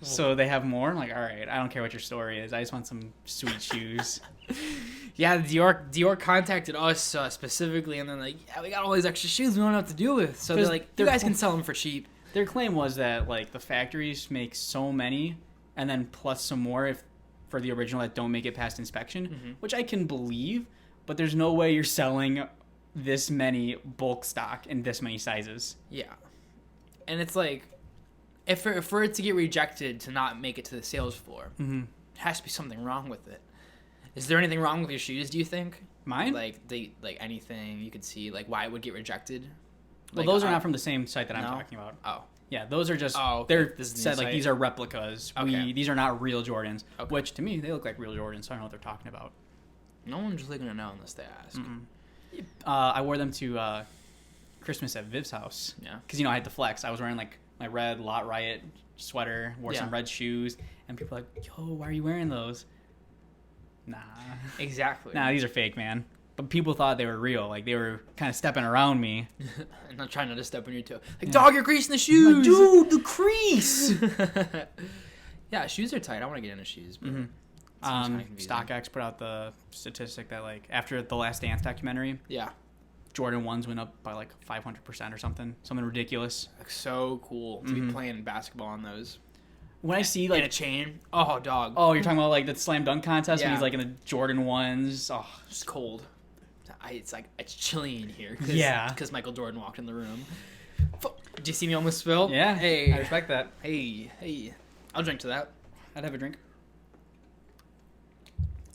So they have more. I'm like, all right, I don't care what your story is. I just want some sweet shoes. Yeah, Dior contacted us specifically, and then like, yeah, we got all these extra shoes we don't know what to do with. So they're 'Cause like, you they're guys cool. can sell them for cheap. Their claim was that like the factories make so many, and then plus some more if for the original that don't make it past inspection, Mhm. which I can believe. But there's no way you're selling this many bulk stock in this many sizes. Yeah, and it's like, if for it to get rejected to not make it to the sales floor, Mm-hmm. there has to be something wrong with it. Is there anything wrong with your shoes? Do you think? Mine? Like anything you could see like why it would get rejected? Well, Like, those are not from the same site that I'm no? talking about. Oh, Yeah, those are just Oh, okay. they're This is the said new like site? these are replicas. Okay. These are not real Jordans, Okay. which to me they look like real Jordans. So I don't know what they're talking about. no one's really gonna know unless they ask. Mm-mm. I wore them to Christmas at Viv's house. Yeah. Because I had to flex. I was wearing like my red Riot Sweater, wore some Yeah. red shoes, and people were like, "Yo, why are you wearing those?" Nah, Exactly. nah, these are fake, man. But people thought they were real. Like they were kind of stepping around me. I'm not trying not to step on your toe. Like, Yeah. dog, you're greasing the I'm shoes. like, dude, the crease. Yeah, shoes are tight. I want to get into shoes. But Mhm. it seems kinda confusing. StockX put out the statistic that like after the Last Dance documentary, Yeah. Jordan 1s went up by like 500% or something ridiculous. Like, so cool to be Mhm. playing basketball on those. When I see Like, in a like, chain. Oh, dog. oh, you're talking about like the slam dunk contest when Yeah. he's like in the Jordan 1s. Oh, It's cold. It's chilly in here. Yeah. Because Michael Jordan walked in the room. Did you see me almost spill? yeah. Hey. I respect that. Hey. I'll drink to that. I'd have a drink.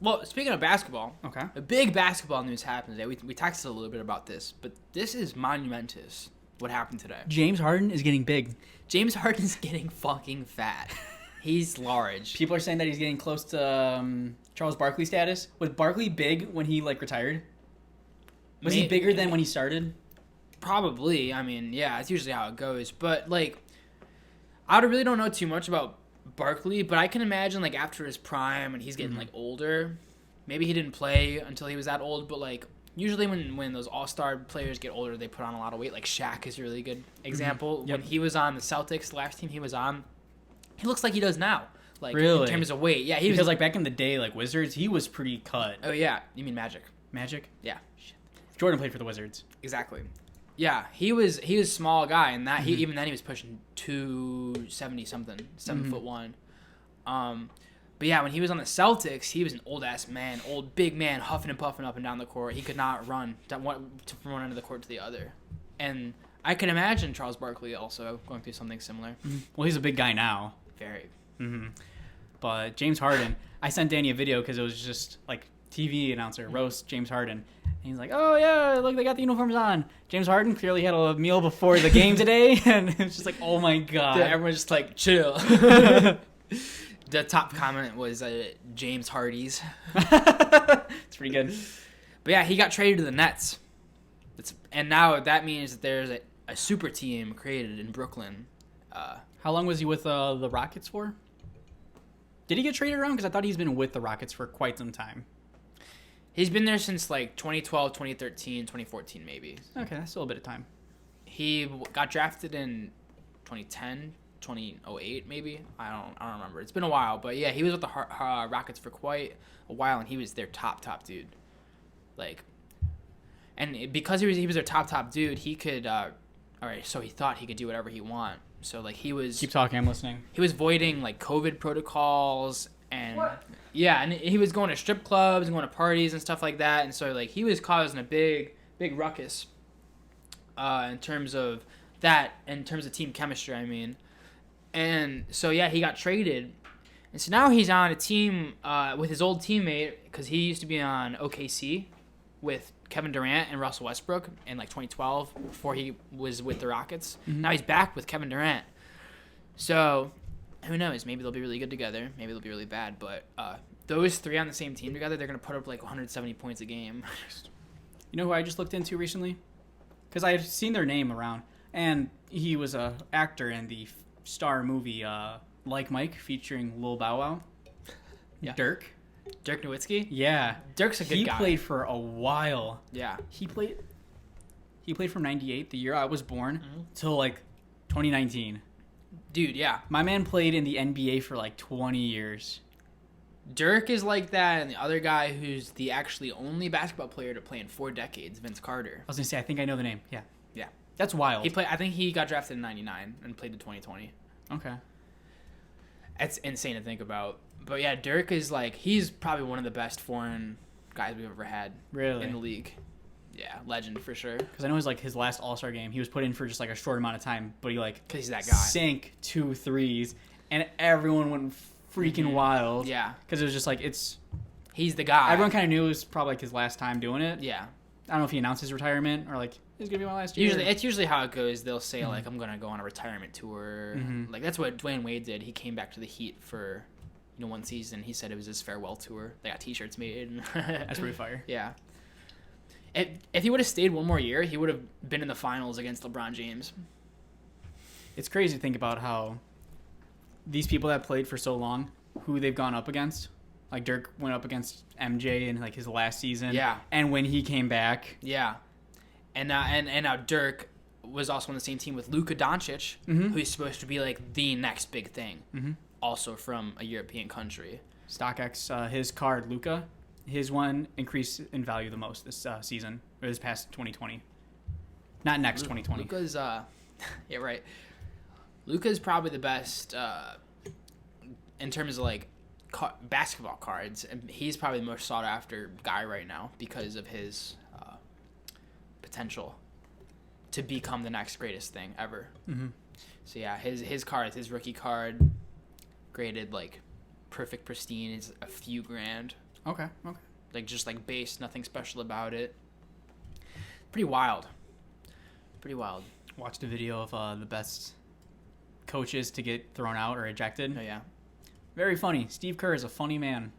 Well, speaking of basketball, Okay. a big basketball news happened today. We texted a little bit about this, but this is monumentous. What happened today? James Harden is getting big. James Harden's getting fucking fat. He's large. People are saying that he's getting close to Charles Barkley status. Was Barkley big when he like retired? Was he May- bigger than when he started? Probably. I mean, yeah, it's usually how it goes. But like, I really don't know too much about Barkley, but I can imagine like after his prime and he's getting like older, maybe he didn't play until he was that old. But like usually when those all-star players get older, they put on a lot of weight. Like Shaq is a really good example. When he was on the Celtics, the last team he was on, he looks like he does now. Like really? In terms of weight, yeah. Because like back in the day, like Wizards, he was pretty cut. Oh yeah, you mean Magic? Magic? Yeah. Jordan played for the Wizards. Exactly. Yeah, he was a small guy, and that even then he was pushing 270 something, 7'1". But yeah, when he was on the Celtics, he was an old ass man, old big man, huffing and puffing up and down the court. He could not run from one end of the court to the other, and I can imagine Charles Barkley also going through something similar. Well, he's a big guy now. Very. But James Harden, I sent Danny a video because it was just like TV announcer roast James Harden. And he's like, oh yeah, look, they got the uniforms on. James Harden clearly had a meal before the game today, and it's just like, oh my god. Yeah, everyone's just like, chill. The top comment was James Hardy's. It's pretty good. But yeah, he got traded to the Nets. And now that means that there's a super team created in Brooklyn. How long was he with the Rockets for? Did he get traded around? Because I thought he's been with the Rockets for quite some time. He's been there since like 2012, 2013, 2014 maybe. Okay, that's still a bit of time. He got drafted in 2010, 2008 maybe. I don't remember. It's been a while, but yeah, he was with the Rockets for quite a while, and he was their top dude. Like, and because he was their top dude, he could. All right, so he thought he could do whatever he want. So like he was. Keep talking. I'm listening. He was voiding like COVID protocols and. What? Yeah, and he was going to strip clubs and going to parties and stuff like that, and so like he was causing a big ruckus in terms of that, in terms of team chemistry, I mean. And so yeah, he got traded, and so now he's on a team with his old teammate, because he used to be on OKC with Kevin Durant and Russell Westbrook in like 2012 before he was with the Rockets. Now he's back with Kevin Durant, so. Who knows? Maybe they'll be really good together. Maybe they'll be really bad. But those three on the same team together, they're going to put up like 170 points a game. You know who I just looked into recently? Because I had seen their name around. And he was a actor in the star movie Like Mike featuring Lil Bow Wow. Yeah. Dirk Nowitzki? Yeah. Dirk's a good guy. He played for a while. Yeah. He played from 98, the year I was born, till like 2019. Dude, yeah. My man played in the NBA for like 20 years. Dirk is like that, and the other guy who's the actually only basketball player to play in 4 decades, Vince Carter. I was going to say, I think I know the name. Yeah. Yeah. That's wild. I think he got drafted in 99 and played to 2020. Okay. That's insane to think about. But yeah, Dirk is like, he's probably one of the best foreign guys we've ever had. Really? In the league. Yeah, legend for sure. Because I know it was like his last All-Star game. He was put in for just like a short amount of time, but he like because he's that guy. Sank 2 threes, and everyone went freaking wild. Yeah, because it was just like he's the guy. Everyone kind of knew it was probably like his last time doing it. Yeah, I don't know if he announced his retirement or like it's gonna be my last year. It's usually how it goes. They'll say like I'm gonna go on a retirement tour. Like that's what Dwayne Wade did. He came back to the Heat for one season. He said it was his farewell tour. They got T-shirts made. That's pretty fire. Yeah. If he would have stayed one more year, he would have been in the finals against LeBron James. It's crazy to think about how these people that played for so long, who they've gone up against. Like Dirk went up against MJ in like his last season. Yeah. And when he came back. Yeah. And now Dirk was also on the same team with Luka Doncic, who's supposed to be like the next big thing. Also from a European country. StockX, his card, Luka. His one increased in value the most this season, or this past 2020. Not next 2020. Luka's, yeah, right. Luka's probably the best in terms of like basketball cards. And he's probably the most sought after guy right now because of his potential to become the next greatest thing ever. So yeah, his card, his rookie card, graded like perfect pristine, is a few grand. Okay. Like, just, like, base, nothing special about it. Pretty wild. Watched a video of the best coaches to get thrown out or ejected. Oh, yeah. Very funny. Steve Kerr is a funny man.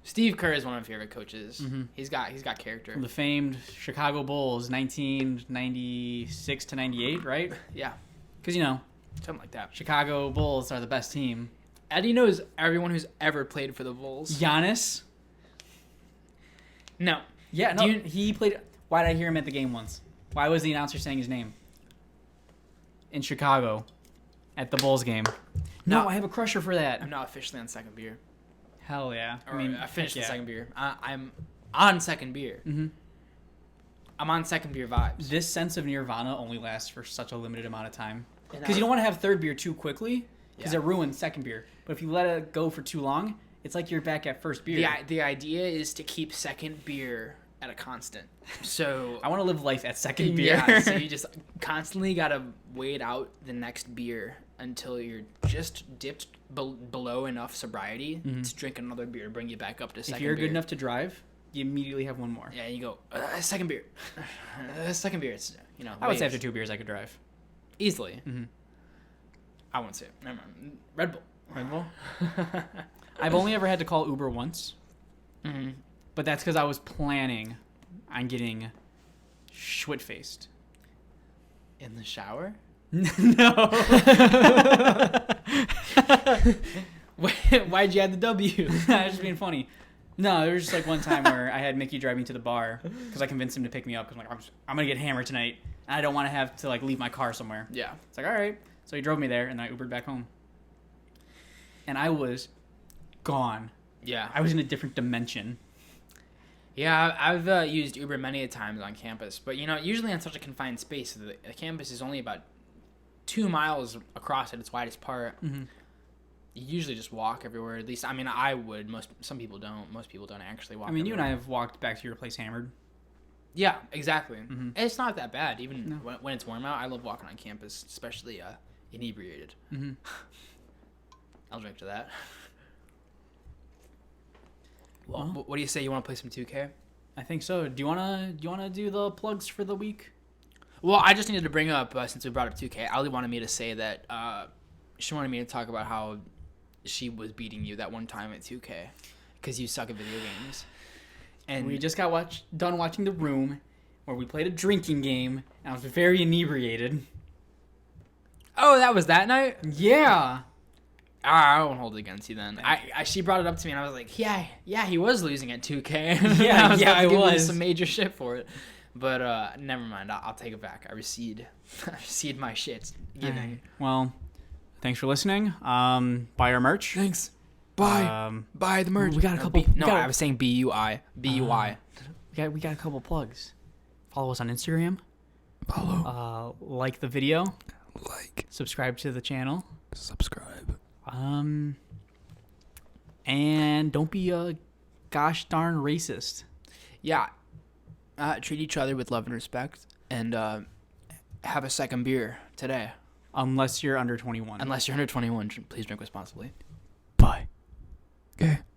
Steve Kerr is one of my favorite coaches. Mm-hmm. He's got character. From the famed Chicago Bulls, 1996 to 98, right? Yeah, Because, you know, something like that. Chicago Bulls are the best team. Eddie knows everyone who's ever played for the Bulls. Giannis? No. Yeah, no, he played... Why did I hear him at the game once? Why was the announcer saying his name? In Chicago, at the Bulls game. No, I have a crusher for that. I'm not officially on second beer. Hell yeah. I finished the yeah. second beer. I'm on second beer. Mm-hmm. I'm on second beer vibes. This sense of nirvana only lasts for such a limited amount of time. And Because you don't want to have third beer too quickly, because Yeah. it ruins second beer. But if you let it go for too long, it's like you're back at first beer. The idea is to keep second beer at a constant. So I want to live life at second beer. yeah, so you just constantly gotta wait out the next beer until you're just dipped below enough sobriety to drink another beer, bring you back up to second. If you're beer. good enough to drive, you immediately have one more. Yeah, you go second beer, second beer. It's I would say waves. after 2 beers I could drive. Easily. Mm-hmm. I won't say it. Never mind. Red Bull. Red Bull? I've only ever had to call Uber once, Mm-hmm. but that's because I was planning on getting schwit-faced. In the shower? No. Why'd you add the W? I was just being funny. No, there was just like one time where I had Mickey drive me to the bar because I convinced him to pick me up because I'm going to get hammered tonight and I don't want to have to like leave my car somewhere. Yeah. It's like, all right. So he drove me there and I Ubered back home. And I was gone. Yeah. I was in a different dimension. Yeah, I've used Uber many a times on campus, but usually on such a confined space, the campus is only about 2 miles across at its widest part. Mm-hmm. You usually just walk everywhere. At least, I mean, I would. Some people don't. Most people don't actually walk. I mean, you and I everywhere. have walked back to your place hammered. Yeah, exactly. Mhm. It's not that bad, even No. when it's warm out. I love walking on campus, especially inebriated. Mm-hmm. I'll drink to that. Well, What do you say? You want to play some 2K? I think so. Do you wanna do the plugs for the week? Well, I just needed to bring up, since we brought up 2K, Ali wanted me to say that she wanted me to talk about how she was beating you that one time at 2K because you suck at video games. And We just got done watching The Room, where we played a drinking game, and I was very inebriated. oh, that was that night? Yeah. I won't hold it against you then. She brought it up to me, and I was like, yeah, he was losing at 2K. Yeah, I was yeah, about to I give him was. some major shit for it. But never mind. I'll take it back. I recede my shit. Giving. Well, thanks for listening. Buy our merch. Thanks. Buy the merch. we got a couple- I was saying BUI. BUI. We got a couple plugs. Follow us on Instagram. Follow. Like the video. Like. Subscribe to the channel. Subscribe. And don't be a gosh darn racist. Yeah. Treat each other with love and respect, and have a second beer today. Unless you're under 21. Unless you're under 21, please drink responsibly. Bye. Okay.